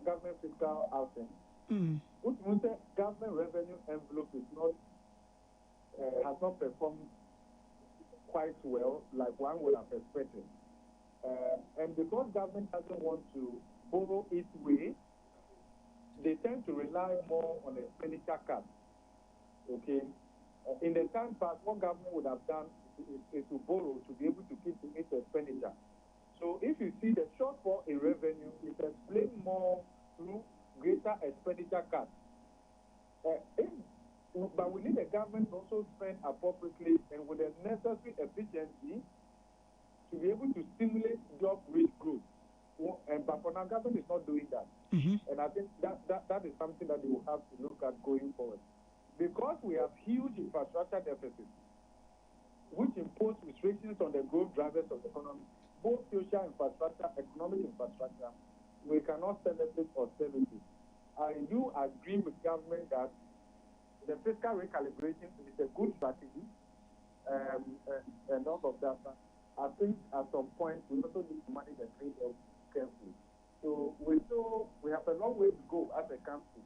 government fiscal outing, which means that government revenue envelope is not has not performed quite well like one would have expected. And because government doesn't want to borrow its way, they tend to rely more on expenditure cuts. Okay? In the time past, what government would have done is to borrow to be able to keep its expenditure. So if you see the shortfall in revenue, it explains more through greater expenditure cuts. But we need the government to also spend appropriately and with the necessary efficiency to be able to stimulate job-rich growth. But for now, government is not doing that. And I think that is something that they will have to look at going forward. Because we have huge infrastructure deficits, which impose restrictions on the growth drivers of the economy, both social infrastructure, economic infrastructure, we cannot celebrate austerity. I do agree with government that the fiscal recalibration is a good strategy and all of that. But I think at some point we also need to manage the trade-off carefully. So we have a long way to go as a country.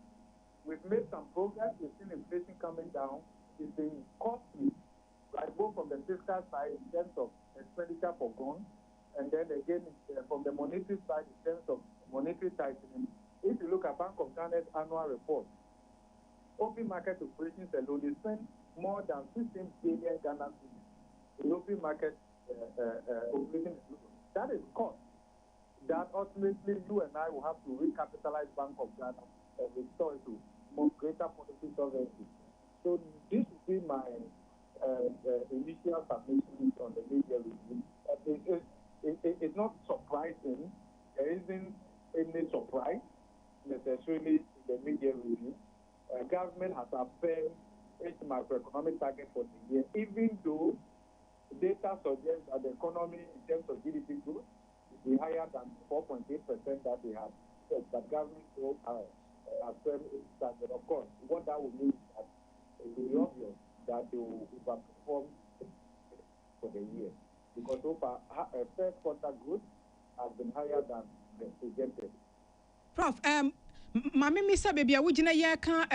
We've made some progress. We've seen inflation coming down. It's been costly, right, both from the fiscal side in terms of expenditure for bonds, and then again from the monetary side in terms of monetary tightening. If you look at Bank of Ghana's annual report, open market operations alone, they spend more than 15 billion Ghana cedis in open market operations. That is cost that ultimately you and I will have to recapitalize Bank of Ghana and restore it to more greater policy sovereignty. So this will be my initial submission on the media review. It's not surprising. There isn't any surprise necessarily in the media review. Government has affirmed its macroeconomic target for the year, even though data suggests that the economy in terms of GDP growth will be higher than 4.8% that they have said, but government still affirmed its target. Of course, what that will mean is that it will be obvious that they will overperform for the year, because so far, first quarter growth has been higher than the projected. Prof, Mami Misa baby, I would ya ka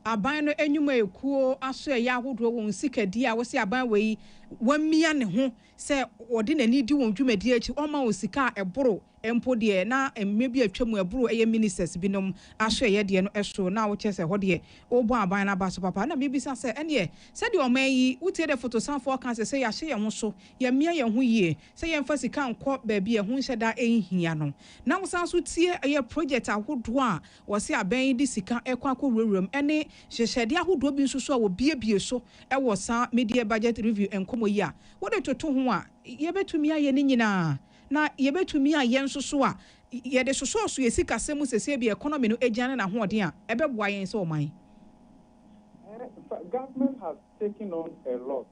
abano enyuma ekuo aso ya ahodo won sikadi a wo se aban wei wamia ne ho se ode nani di won dwumadi achi o ma osika eboro empo de na emme bi atwamu eboro eye ministers binom aso ye de no eso na wo chese ho de obo aban na ba so papa na me bisa se ene se de o man yi utie de photo sanfo kan se ya hye ye ho so ye mia ye ho yie se ye mfa sika nko ba bi ye ho hyeda enhia no na wo san so tie eye project ahodo a wo se aban di sika ekwa akowuram ene hyehyede ahodo bi nso so a wo biebie so e wo san media budget review enkomo yi a wo de toto ho a ye betumi aye ni nyina na ye betumi aye nso so a ye de soso so ye sika semu sese bi economy no egiane na hoɔden a ebeboa yen so oman. Government has taken on a lot,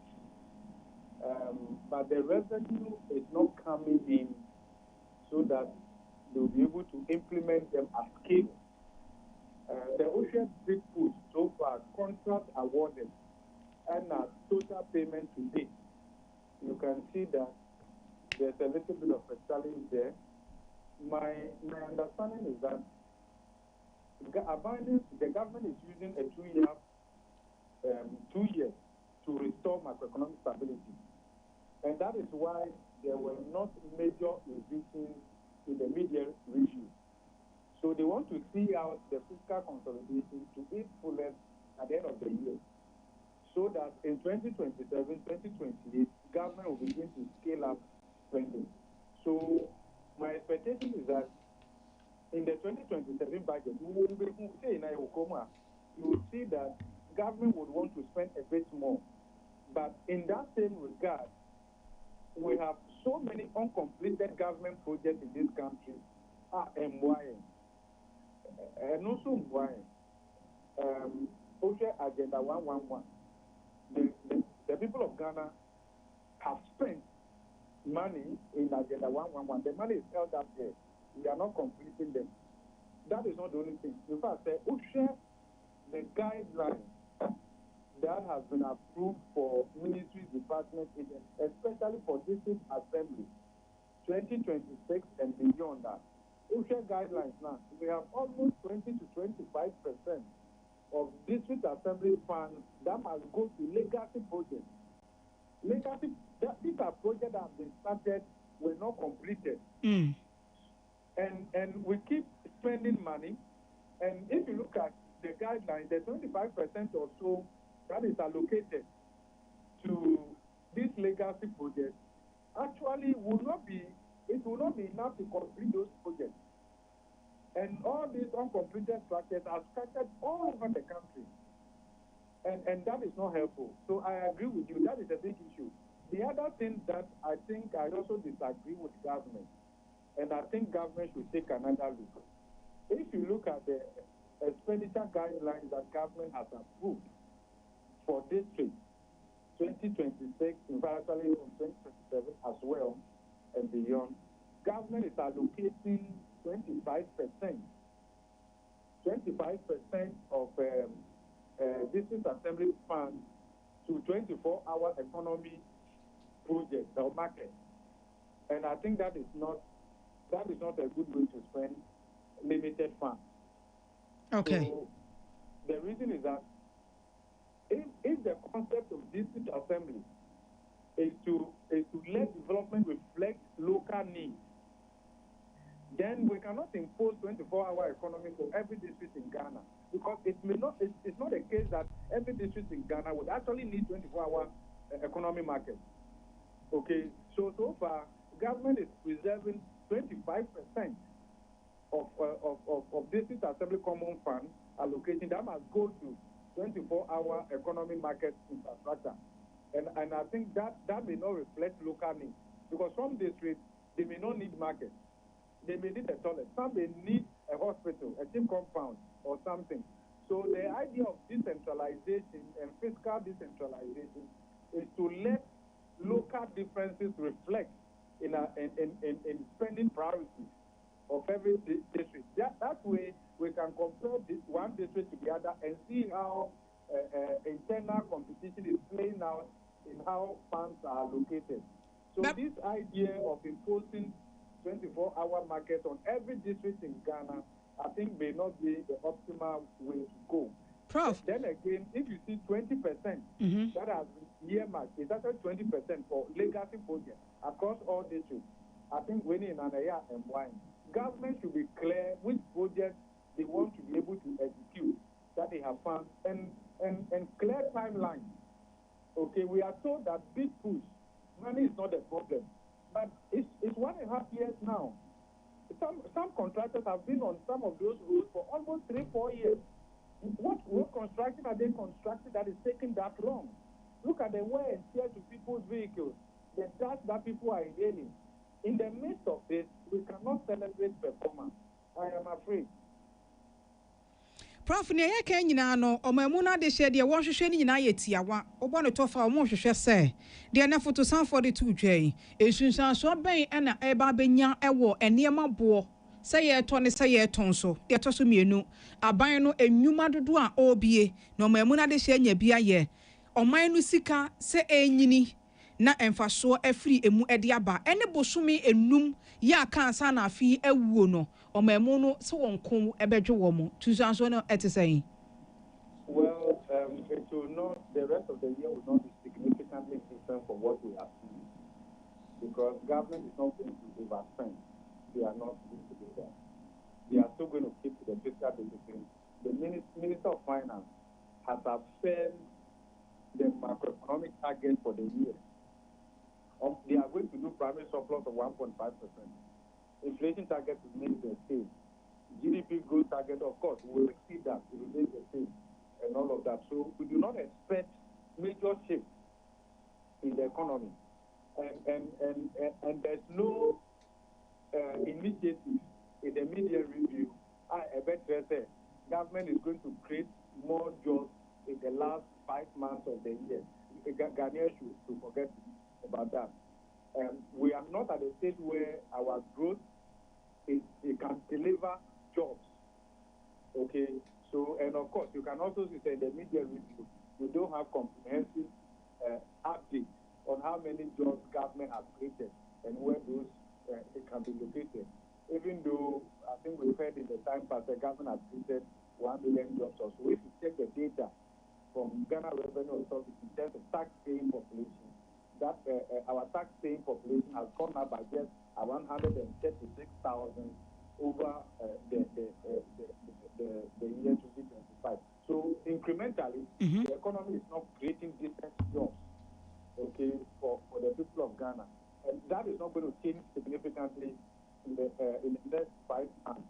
but the revenue is not coming in so that they will be able to implement them at scale. The ocean big push so far, contract awarded and total payment to date. You can see that there's a little bit of a challenge there. My understanding is that the government is using a 2 years to restore macroeconomic stability. And that is why there were not major revisions in the media review. So they want to see out the fiscal consolidation to its fullest at the end of the year, so that in 2027, 2028, government will begin to scale up spending. So my expectation is that in the 2027 budget, you will see that government would want to spend a bit more. But in that same regard, we have so many uncompleted government projects in this country, and also OSHA Agenda 111. The people of Ghana have spent money in Agenda 111. The money is held up there. We are not completing them. That is not the only thing. In fact, OSHA, the guidelines that has been approved for ministries, departments, especially for district assembly, 2026 and beyond that. OSHA guidelines now, we have almost 20 to 25% of district assembly funds that must go to legacy projects. These are projects that have been started, were not completed. And we keep spending money. And if you look at the guidelines, the 25% or so that is allocated to these legacy projects actually will not be enough to complete those projects. And all these uncompleted structures are scattered all over the country. And that is not helpful. So I agree with you. That is a big issue. The other thing that I think I also disagree with government, and I think government should take another look. If you look at the expenditure guidelines that government has approved for district 2026, in fact, from 2027 as well and beyond, government is allocating 25% of district assembly funds to 24-hour economy projects or market, and I think that is not a good way to spend limited funds. Okay. So the reason is that if the concept of district assembly is to let development reflect local needs, then we cannot impose 24-hour economy for every district in Ghana, because it's not the case that every district in Ghana would actually need 24-hour economy market. Okay, so far government is preserving 25% of district assembly common fund allocation that must go to 24-hour economy market infrastructure, and I think that may not reflect local needs, because some districts they may not need market. They may need a toilet. Some may need a hospital, a gym compound, or something. So the idea of decentralization and fiscal decentralization is to let local differences reflect in spending priorities of every district. That way, we can compare one district to the other and see how internal competition is playing out in how funds are allocated. So this idea of imposing 24-hour market on every district in Ghana, I think may not be the optimal way to go. Prof. Then again, if you see 20% that has been earmarked, it's actually 20% for legacy projects across all districts. I think winning in Anaya and wine. Government should be clear which projects they want to be able to execute, that they have funds, and clear timelines. Okay, we are told that big push, money is not a problem. But it's 1.5 years now. Some contractors have been on some of those roads for almost 3-4 years. What construction are they constructing that is taking that long? Look at the wear and tear to people's vehicles, the dust that people are inhaling. In the midst of this, we cannot celebrate performance. I am afraid. Prof, ne ya kan nyina no omamu na de hye de wo hwehwe ni nyina yetiawa obo no tofa o mo hwehwe se de na photo san for the two dwai esunsan so ben na eba benya ewo enema bo say ye tone say ye tonso de to so mienu aban no enwuma dodo a obie na omamu na de hye nya bia ye oman no sika se enyini na emfaso afiri emu ede aba ene bosumi enum ya kan sa na afi awuo no omamu no se wonko ebedwe wo mo tusanso no etesɛn. Well, it will not, the rest of the year will not be significantly different from what we have seen because government is not going to overspend. They are not going to do that. They are still going to keep to the fiscal discipline. The Minister of Finance has affirmed the macroeconomic target for the year. They are going to do primary surplus of 1.5%. Inflation target remains the same. GDP growth target, of course, will exceed that. It remains the same. And all of that. So we do not expect major shifts in the economy. And there's no initiative in the media review. I bet say government is going to create more jobs in the last 5 months of the year. Ghanaians should forget about that. We are not at a stage where our growth it can deliver jobs. Okay. So, and of course, you can also see in the media review, we don't have comprehensive updates on how many jobs government has created and where those it can be located. Even though I think we've heard in the time past the government has created 1 million jobs or so. If you check the data from Ghana Revenue Authority in terms of tax-paying population, that our tax-paying population has gone up by just 136,000 over the year 2025. So incrementally, the economy is not creating decent jobs, okay, for the people of Ghana, and that is not going to change significantly in the next 5 months.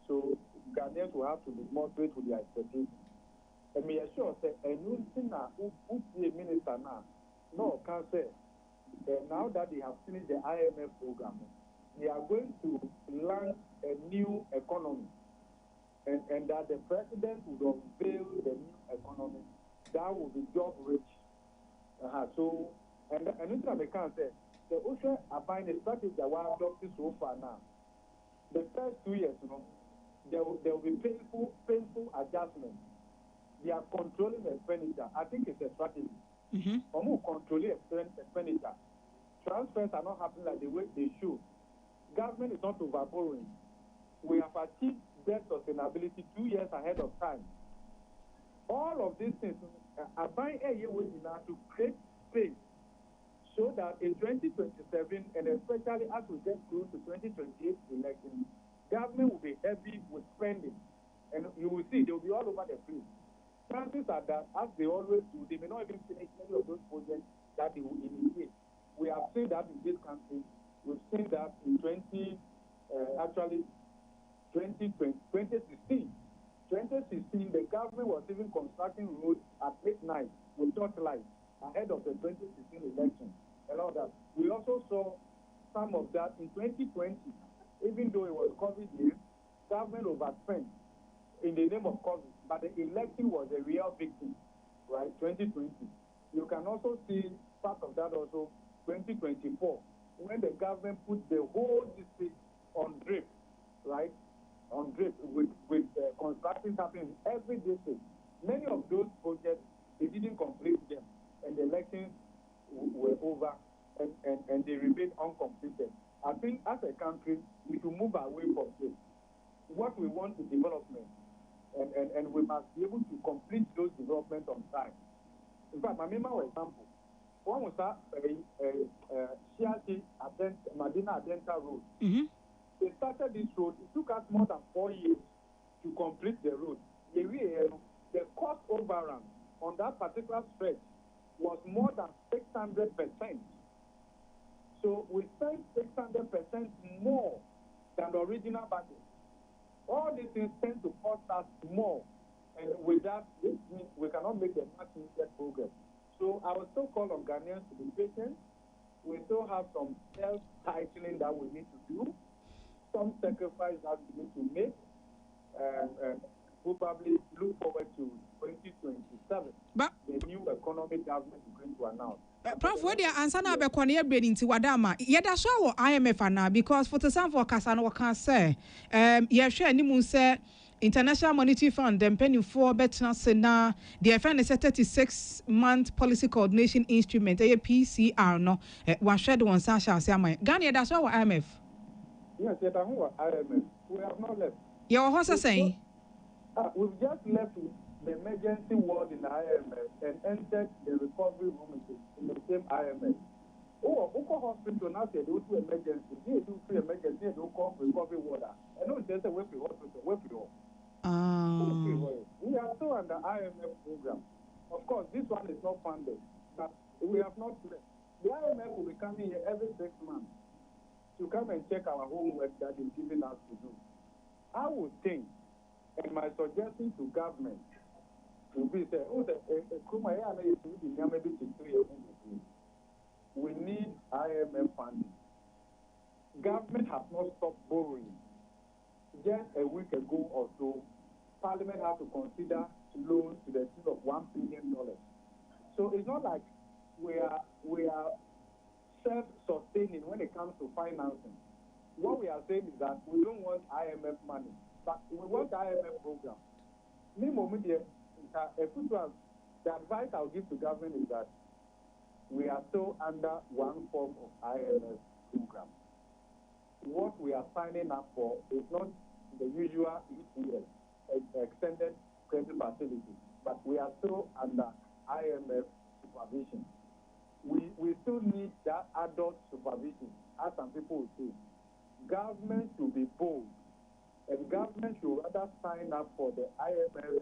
So Ghanaians will have to be moderate with their expectations. And me assure say, a new thing now, who the minister now, no can say now that they have finished the IMF program, they are going to launch a new economy, and that the president would unveil the new economy that will be job rich. So, and this I can say, the ocean abide the strategy that we have adopted so far now. The first 2 years, there will be painful adjustments. They are controlling expenditure. I think it's a strategy. Controlling expenditure. Transfers are not happening like the way they should. Government is not overborrowing. We have achieved debt sustainability 2 years ahead of time. All of these things are buying a year now to create space so that in 2027, and especially as we get close to 2028 election, government will be heavy with spending. And you will see they will be all over the place. Chances are that, as they always do, they may not even finish many of those projects that they will initiate. We have seen that in this country. We've seen that in 2016. 2016, the government was even constructing roads at midnight with torchlights ahead of the 2016 election and all that. We also saw some of that in 2020. Even though it was COVID year, government overspent in the name of COVID, but the election was a real victim, right? 2020. You can also see part of that also 2024, when the government put the whole district on drip, right? On drip with construction happening in every district. Many of those projects, they didn't complete them, and the elections were over, and they remained uncompleted. I think as a country, we should move away from this. What we want is development, and we must be able to complete those developments on time. In fact, my member example, one was Shiati Madina Adenta Road. They started this road. It took us more than 4 years to complete the road. The cost overrun on that particular stretch was more than 600%. So we spent 600% more than the original budget. All these things tend to cost us more, and with that, we cannot make the much needed progress. So I will still call on Ghanaians to be patient. We still have some self-tightening that we need to do, some sacrifice that we need to make, and probably look forward to 2027, the new economic government is going to announce. Prof, where they answer now be corner brain into wadama. Yeda show IMF now because for the some for Kasano can say yeah share any mun say International Monetary Fund them penny for better say na the FN is a 36-month policy coordination instrument a PCR no one share the one shall say my Ghana that's our IMF. Yes, yet IMF. We have not left. Your horse saying we've just left the emergency ward in the IMF and entered the recovery room in the same IMF. Oh, hospital now said they do emergency. They do free emergency. They do call recovery ward. And no, there's a way for hospital. Way for we are still under IMF program. Of course, this one is not funded, but we have not left. The IMF will be coming here every 6 months to come and check our homework that is giving us to do. I would think, and my suggestion to government will be say, we need IMF funding. Government has not stopped borrowing. Just a week ago or so, Parliament has to consider loans to the tune of $1 billion. So it's not like we are self-sustaining when it comes to financing. What we are saying is that we don't want IMF money, but we want IMF program. The advice I'll give to government is that we are still under one form of IMF program. What we are signing up for is not the usual ECS, extended credit facility, but we are still under IMF supervision. We still need that adult supervision, as some people will say. Government should be bold, and government should rather sign up for the IMF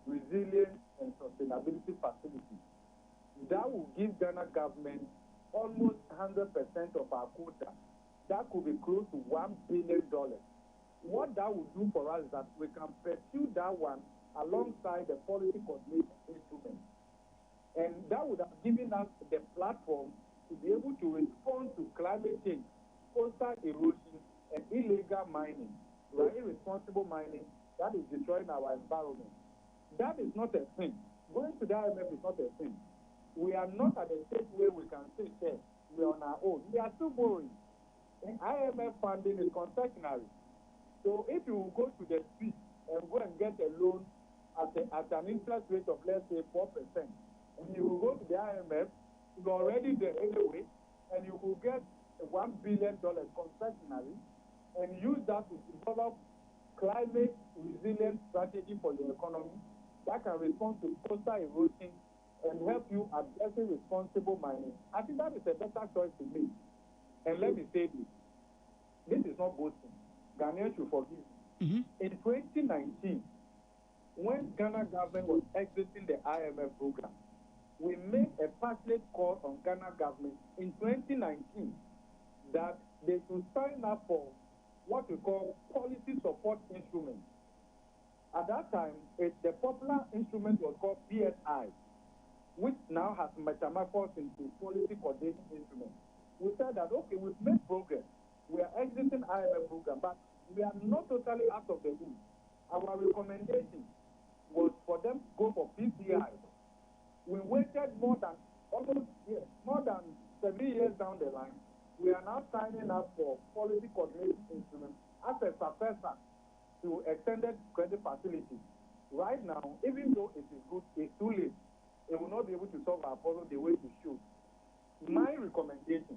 Resilience and Sustainability Facility. That will give Ghana government almost 100% of our quota. That could be close to $1 billion. What that would do for us is that we can pursue that one alongside the policy coordination instrument. And that would have given us the platform to be able to respond to climate change, coastal erosion, and illegal mining, right? Irresponsible mining that is destroying our environment. That is not a thing. Going to the IMF is not a thing. We are not at a stage where we can say, hey, we are on our own. We are still borrowing. And IMF funding is concessionary. So if you go to the street and go and get a loan at an interest rate of, let's say, 4%, and you will go to the IMF, you're already there anyway, and you will get a $1 billion concessionary and use that to develop climate resilient strategy for your economy that can respond to coastal erosion and help you addressing responsible mining. I think that is a better choice to make. And let me say this. This is not boasting. Ghanaians should forgive. In 2019, when Ghana government was exiting the IMF program, we made a passionate call on Ghana government in 2019 that they should sign up for what we call policy support instrument. At that time, the popular instrument was called PSI, which now has metamorphosed into policy coordination instrument. We said that, okay, we've made progress. We are exiting IMF program, but we are not totally out of the loop. Our recommendation was for them to go for PCI. We waited more than 7 years down the line. We are now signing up for policy coordination instrument as a successor to extended credit facility. Right now, even though it is good, it's too late. It will not be able to solve our problem the way it should. My recommendation,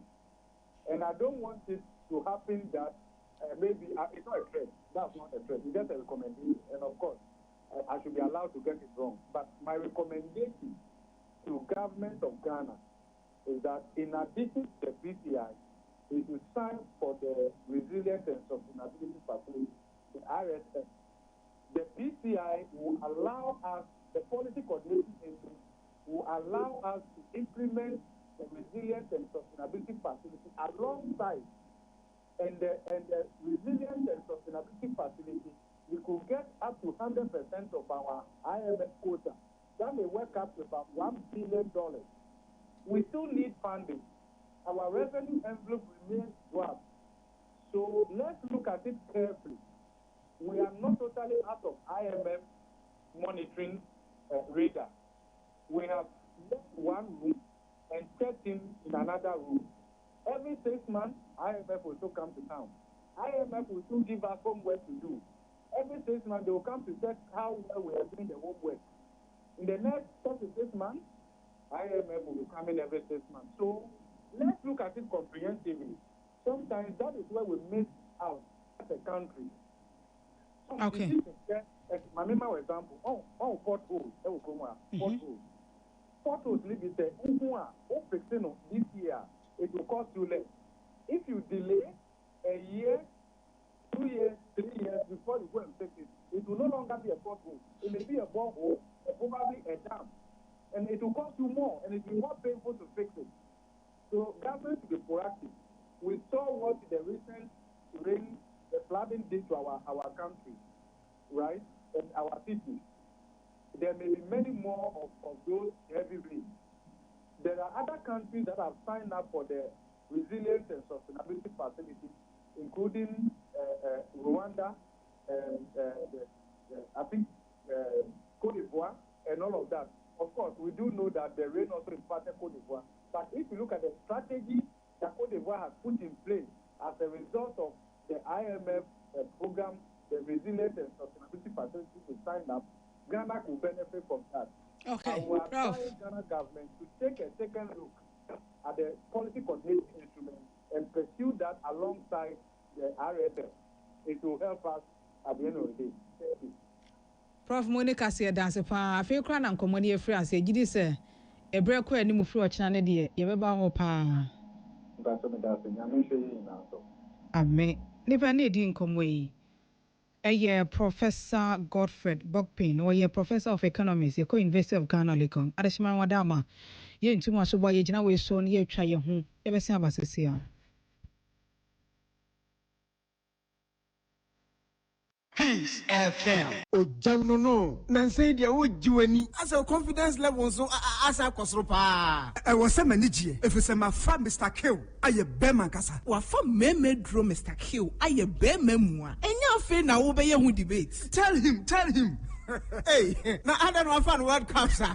and I don't want it to happen that maybe it's not a threat. That's not a threat. It's just a recommendation. And of course, I should be allowed to get it wrong. But my recommendation to government of Ghana is that in addition to the PCI, it will sign for the Resilience and Sustainability Facility, the RSF. The PCI will allow us, the policy coordination agency will allow us to implement the Resilience and Sustainability Facility alongside. And the Resilience and Sustainability Facility, we could get up to 100% of our IMF quota. That may work up to about $1 billion. We still need funding. Our revenue envelope remains dwarf. So let's look at it carefully. We are not totally out of IMF monitoring radar. We have less one room and 13 in another room. Every 6 months, IMF will still come to town. IMF will still give us homework to do. Every 6 months, they will come to check how well we are doing the homework. In the next 36 months, IMF will be coming every 6 months. So let's look at it comprehensively. Sometimes that is where we miss out as a country. Okay. My for example, potholes, potholes. Potholes live is this year, it will cost you less. If you delay a year, 2 years, 3 years before you go and fix it, it will no longer be a pothole. It may be a borehole, probably a dam. And it will cost you more, and it will be more painful to fix it. So government should be proactive. We saw what the recent rain, the flooding did to our country, right, and our cities. There may be many more of those heavy rains. There are other countries that have signed up for the resilience and sustainability facilities, including Rwanda, I think Cote d'Ivoire, and all of that. Of course, we do know that the rain also impacted Cote d'Ivoire. But if you look at the strategy that Cote d'Ivoire has put in place as a result of the IMF program, the resilience and sustainability facilities we signed up, Ghana will benefit from that. Okay, and we are trying Ghana government to take a second look at the policy coordinating instrument and pursue that alongside the RFF. It will help us at the end of the day. Thank you. Prof Monica said dance pa afi kra na nkomo ne afri ase gidi se ebre ko ani mu fri ochina ne de ye beba ho pa amen ne ba ne di nkomo yi eye Professor Godfred Bokpin or ye Professor of Economics ye University of Ghana Lekon adeshima wadama ye ntuma so boye gina we so ne ye twa ye ho ye bese abasese a Peace FM. Ojamno no. Nanse dia wo jiwani. As a confidence level so asa kwasoro pa. E wo se manijie. Efese ma fa Mr. Kill. Aye Beman kasa. Wa fa meme dro Mr. Kill. Aye Beman mu a. Enya afi na wo be ye hu debate. Tell him. Hey, na ada no fan World Cup sa.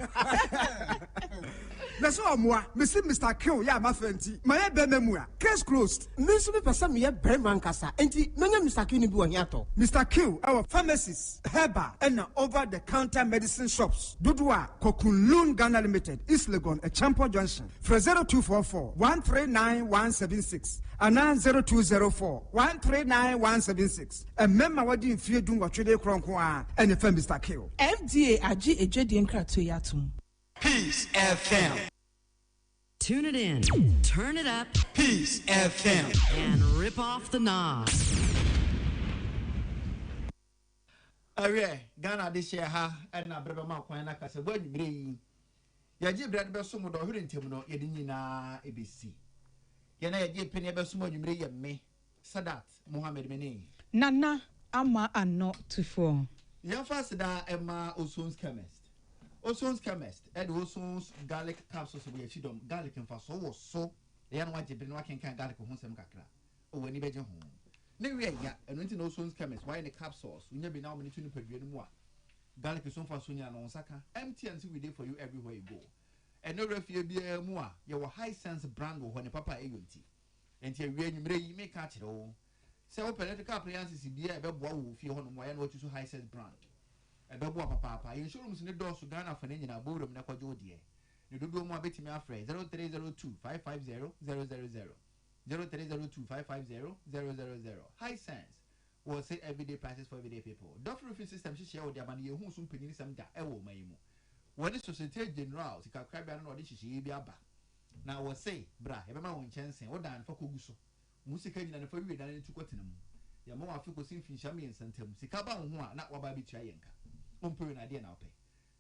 That's all moi. Mr. Kill ya ma fenti. Ma ye Beman mu a. Case closed. Me so be person me ye Beman kasa. Enti menya Mr. Kill ni bi wo hiato. Mr. Kill, our pharmacies, herbal, and over-the-counter medicine shops. Dudua, Kokunlun Ghana Limited, East Legon, a Champion Junction. For 0244 139 176 and 0204 139 176. A member what do you feel doing what you do and the firm Mr. Kill. FDA aji ejedi nkrato yatum. Peace FM. Tune it in, turn it up, Peace FM, and rip off the knob. Ghana this year and na breba ma kwan na kase bo nwire yi ya ji brad be so mo do hwere ntem no ye dinyi na ebesi ye na ye ji pene be so mo nwire ye me Sadat Muhammad Meni Nana ama ano tufo ya fast da Emma Osons chemist and Osons garlic capsules we ya chidom garlic en fa so ye na wa ji bre no aken kan garlic ho nsem kakra o wani beje ho ne we ya eno nti no Osons chemist why in the capsules unya bi na o meni tuni padua no mu a garlic is on for Sonia no saka MTN we dey for you everywhere you go and no refie bia mu a your high sense brand wo ne papa eyonti enti awie nwumre yi make a kire wo se wo electrical appliances bia e beboa wo fie ho no mo ya na watu so high sense brand e beboa papa insurance ne do so Ghana fa ne nyina borum na kwaje odie ne dodo mu abetimi afre 0302 550 000 0302 550 000 high sense will say everyday prices for everyday people. Doctor roofing system she share with the money who soon penny some da ewo maimu. When the Societe General, the Caribbean or this she be aba. Now will say, bra, every one chance or dan for Kuguso. Musica and for you than to Cottenham. Yamo Africo sin Finchami and Santum, Sikaba not Wababi Chayanka. Umpur idea now pay.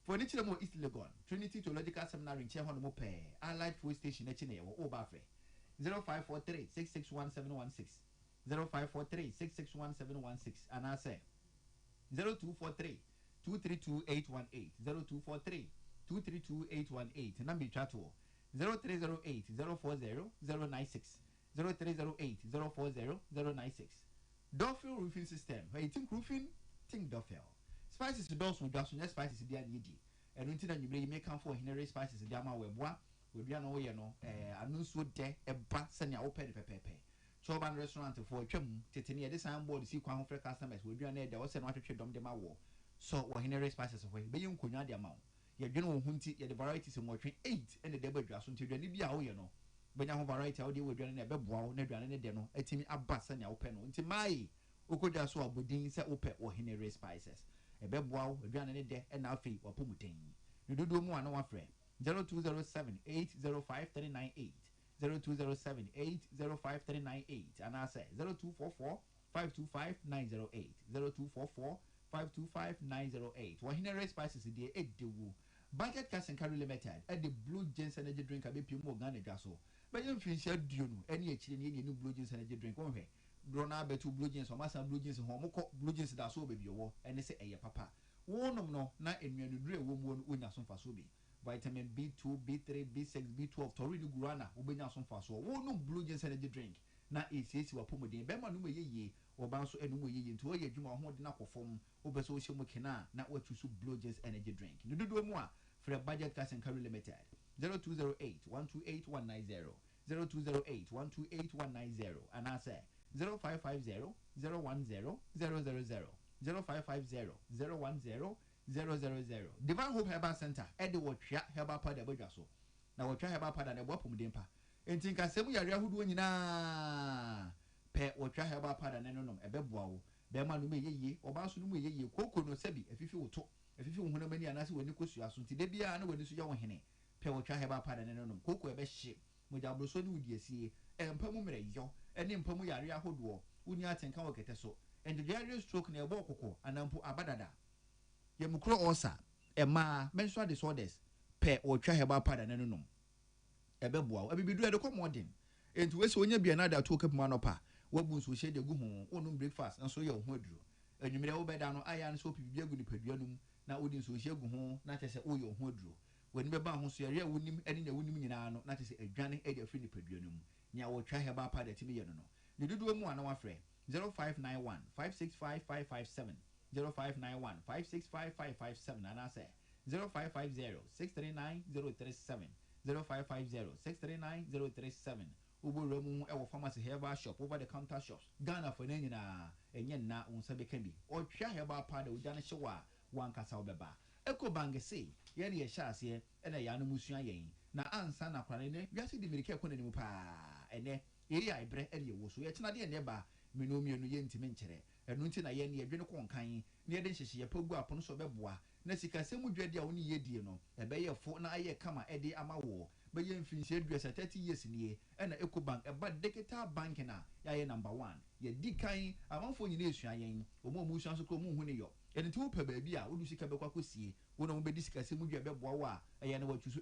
For nature more East Legon, Trinity Theological Seminary in Chehon Mope, Allied Food Station Echene or Obafe. 0543 661716. 0543 661716 and I say 0243 232818 0243 232818 and I'm be chat 0308 040 096 0308 040 096 Duffield roofing system where you think roofing think Duffield spices to those who does not spices be an ɛno nti na nwumire yi make for Henry Spices de ama weboa wedua no woyɛ no anu nso de eba sɛnea wopɛ ne pɛpɛpɛ Choban restaurant for twam tetene yɛde sign board si kwan ho frɛ customers wedua na ɛda wɔsɛ no atwetwe dɔm de ma wo so wɔ Henry Spices for bɛyɛ nkonwa de ama wo yɛdwene wo ho nti yɛde varieties mo twetwe 8 ɛne de badwa so nti aduane bi a woyɛ no bɛnya ho variety a wode wedua na ɛbɛboa wo na aduane ne de no atimi aba sɛnea wopɛ no nti mai okodwa so abodin sɛ wopɛ wɔ Henry Spices ɛbɛboa wo aduane ne de ɛna afei wapomuten ne dodo mu ana wafrɛ 0207805398 0207805398 and I say 0244525908 0244525908 what Henry Spices the edewu budget cash and carry limited at the Blue Jeans energy drink a bit more Ghana jaso but you finish your dune any actually new Blue Jeans energy drink on here Brona betu Blue Jeans or Massa Blue Jeans home Blue Jeans that so baby war and they say a papa one no na enwenu dure wo mu onya so faso bi vitamin B2 B3 B6 B12 toridu guarana obenya so faso wo no Blue Jeans energy drink na esisi wa pomodin be ma no yeye oba so enu mo yeye nti o ye dwuma ho de na kofom obeso o hyemu kena na watu so Blue Jeans energy drink no dodo mu a for budget cash and carry limited 0208128190 0208128190 and I say 0550 010 000 0550-010-000. Divine Hope Herbal Center, Eddie Watcha Herbal Pada Bojaso. Now, Watcha Herbal Pada and Wapum Dimpa. And think I say we are who do na Pe Watcha Herbal Pada and Nenum, a bebwao, Bemanume ye, or Bansume ye, Coco no Sebi, if you will talk, if you want many and as when you could see us, Debia and when you see your henny. Pe Watcha Herbal Pada and Nenum, Coco a best ship, with our Bruson would ye see, and Pamumere yo, and in Pamuyaria Hoodwar, Unia and Kawaketeso. And the diary stroke near Bokoko and Ampu Abadada. Yemukro osa, Emma, menstrual disorders, pe or Chahaba Pada Nenum. Ebebwa, a baby do a commoding. And to us, when you be another talk up manopa, what wounds will shade the guhon, one breakfast, and so your hodru. And you may obey down iron soap if you're going to pedionum, now wouldn't so share guhon, not as a oh your hodru. When Beba Honsia wouldn't him any women in Ano, not as a journey at your free pedionum. Now will Chahaba Pada Timiano. You do one our friend. 0591 565 557 0591 565 557 and I say 0550 639 037 0550 639 037 Ubu Remu our pharmacy herbal shop over the counter shops Ghana for Nina and Yena on Sabi can be or Chia herbal powder with Jana Shawa one Casal Beba Echo Bang say Yeni a shas here and a Yanu Musia yen na ansa na kwanene wiase de mirike kwanene mu pa ene ye ya ibre e de wo so ye chena de ne ba menomie no ye ntime nkyere enu nti na ye ne yedwene konkan ne ye de hyehye ye pagu apono so beboa na sika semu dwade a woni ye die no ebe ye fo na aye kama e de ama wo be ye mfinhye duasa 30 years nie e na Ecobank eba digital bank na ya ye number 1 ye di kan amanfo nyina esua yen omo mu sua so kro mu hu ne yo ene ti wo pe ba bi a wo du sika be kwakosie wo na wo be di sika semu dwa beboa wa ye na watwu so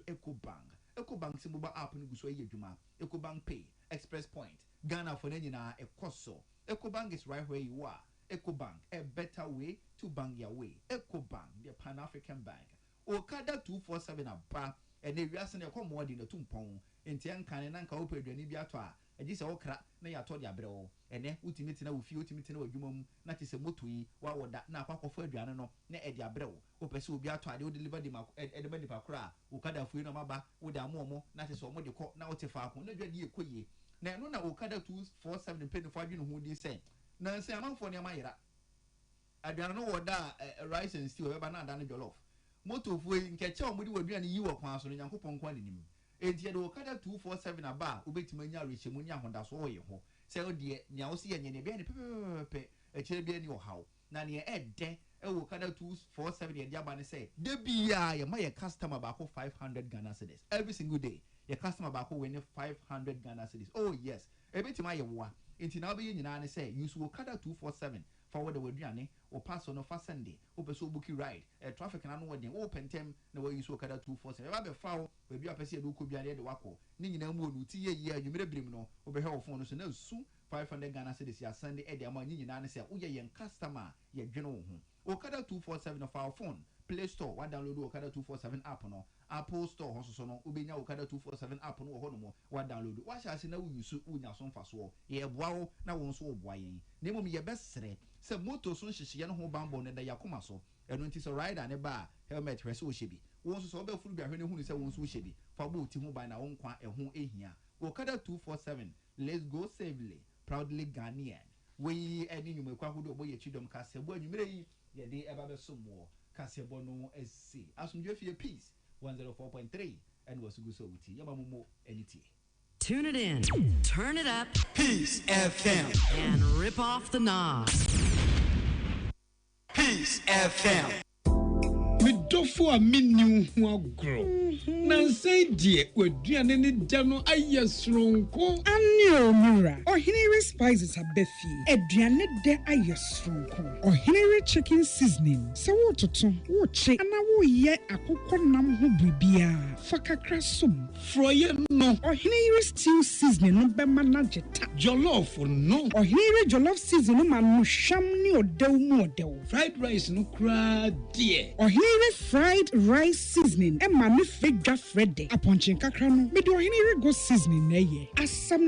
Ecobank se mobile app no guso ye dwuma Ecobank Pay Express Point Ghana for nyina ekoso Ecobank is right where you are. Ecobank, a better way to bank your way. Ecobank, the Pan-African Bank. Okada 247 aba, and if you are sending a commodity in the tumpon, in Tiankan and Anka Opera, and Ibiatwa, and this okra, na ya told ya bro, and then ultimate na with you, ultimate na jumum, not is a motui, what would that na papa for Diano, ne edia bro, Opesu Biatwa, they will deliver the mark at the Bedipacra, Okada Fuino Maba, with a momo, not as what you call now to Faco, no idea quay. Na no na Okada 247 penny for you who they say. Na say among for near my era. I don't know what that rice and stew ever not done jollof. Moto for in catch on with you and you are passing in Yankupon Quadim. And yet Okada 247 a bar, Ubetimania Rich Munia Honda so ye ho. Say, oh dear, now see and ye be a cherry in your house. Nanny Ed de Okada 247 and Yabani say, there be my customer back 500 Ghana cedis every single day. Your customer back win 500 Ghana cedis. Oh yes, a bit my wa. Inti now be in say use Okada 247 forward the Wadiane or pass on a fast Sunday. Open so bookie ride a traffic and unwarding open tem the way you use Okada 247. If I be foul, we be a person who could be the wako. Ning no more nuti ye you may bring no over her phone so no soon 500 Ghana cedis ya Sunday at the amount in say oh yeah customer ye general Okada 247 of our phone. Play Store, what download Okada 247 app no. Apple Store, also no. Ubenya Okada 247 app no. Hono what download. What shall I say now? You should unya some fast war. Ye wow, now one so boy. Name me your best say. Say moto so she no ho bambo ne da yakuma so. And when it's a rider ne ba helmet hwe so shebi won so be furu bia hwe ne hu ni se won so shebi fa bo ti hu ban na won kwa ehun ehia Okada 247 let's go safely proudly Ghanaian we any nyum kwa hodo bo ye chidom ka se bo anwumere yi ye de eba be somo ka se bo no esi asumdwe fie peace 104.3 and was good so wuti yaba momo eniti. Tune it in, turn it up, Peace FM, and rip off the knob. Peace FM. Midofo a minnu ho agro. Na say die waduane ne da no aye sronko. Anyo mura. Ohinere spices abefi. Aduane de aye sronko. Ohinere chicken seasoning. Se wo toto, wo che, ana wo ye akokɔ nam ho bibia. Fakakra som. Froye no. Ohinere stew seasoning no be manage ta. Jollof no. Ohinere jollof seasoning no ma no hwam ne odew mu odew. Fried rice no kra die. Ohinere fried rice seasoning e ma no fedwa frede. Aponchin kakra no. Me do ohinere go seasoning na ye. Asam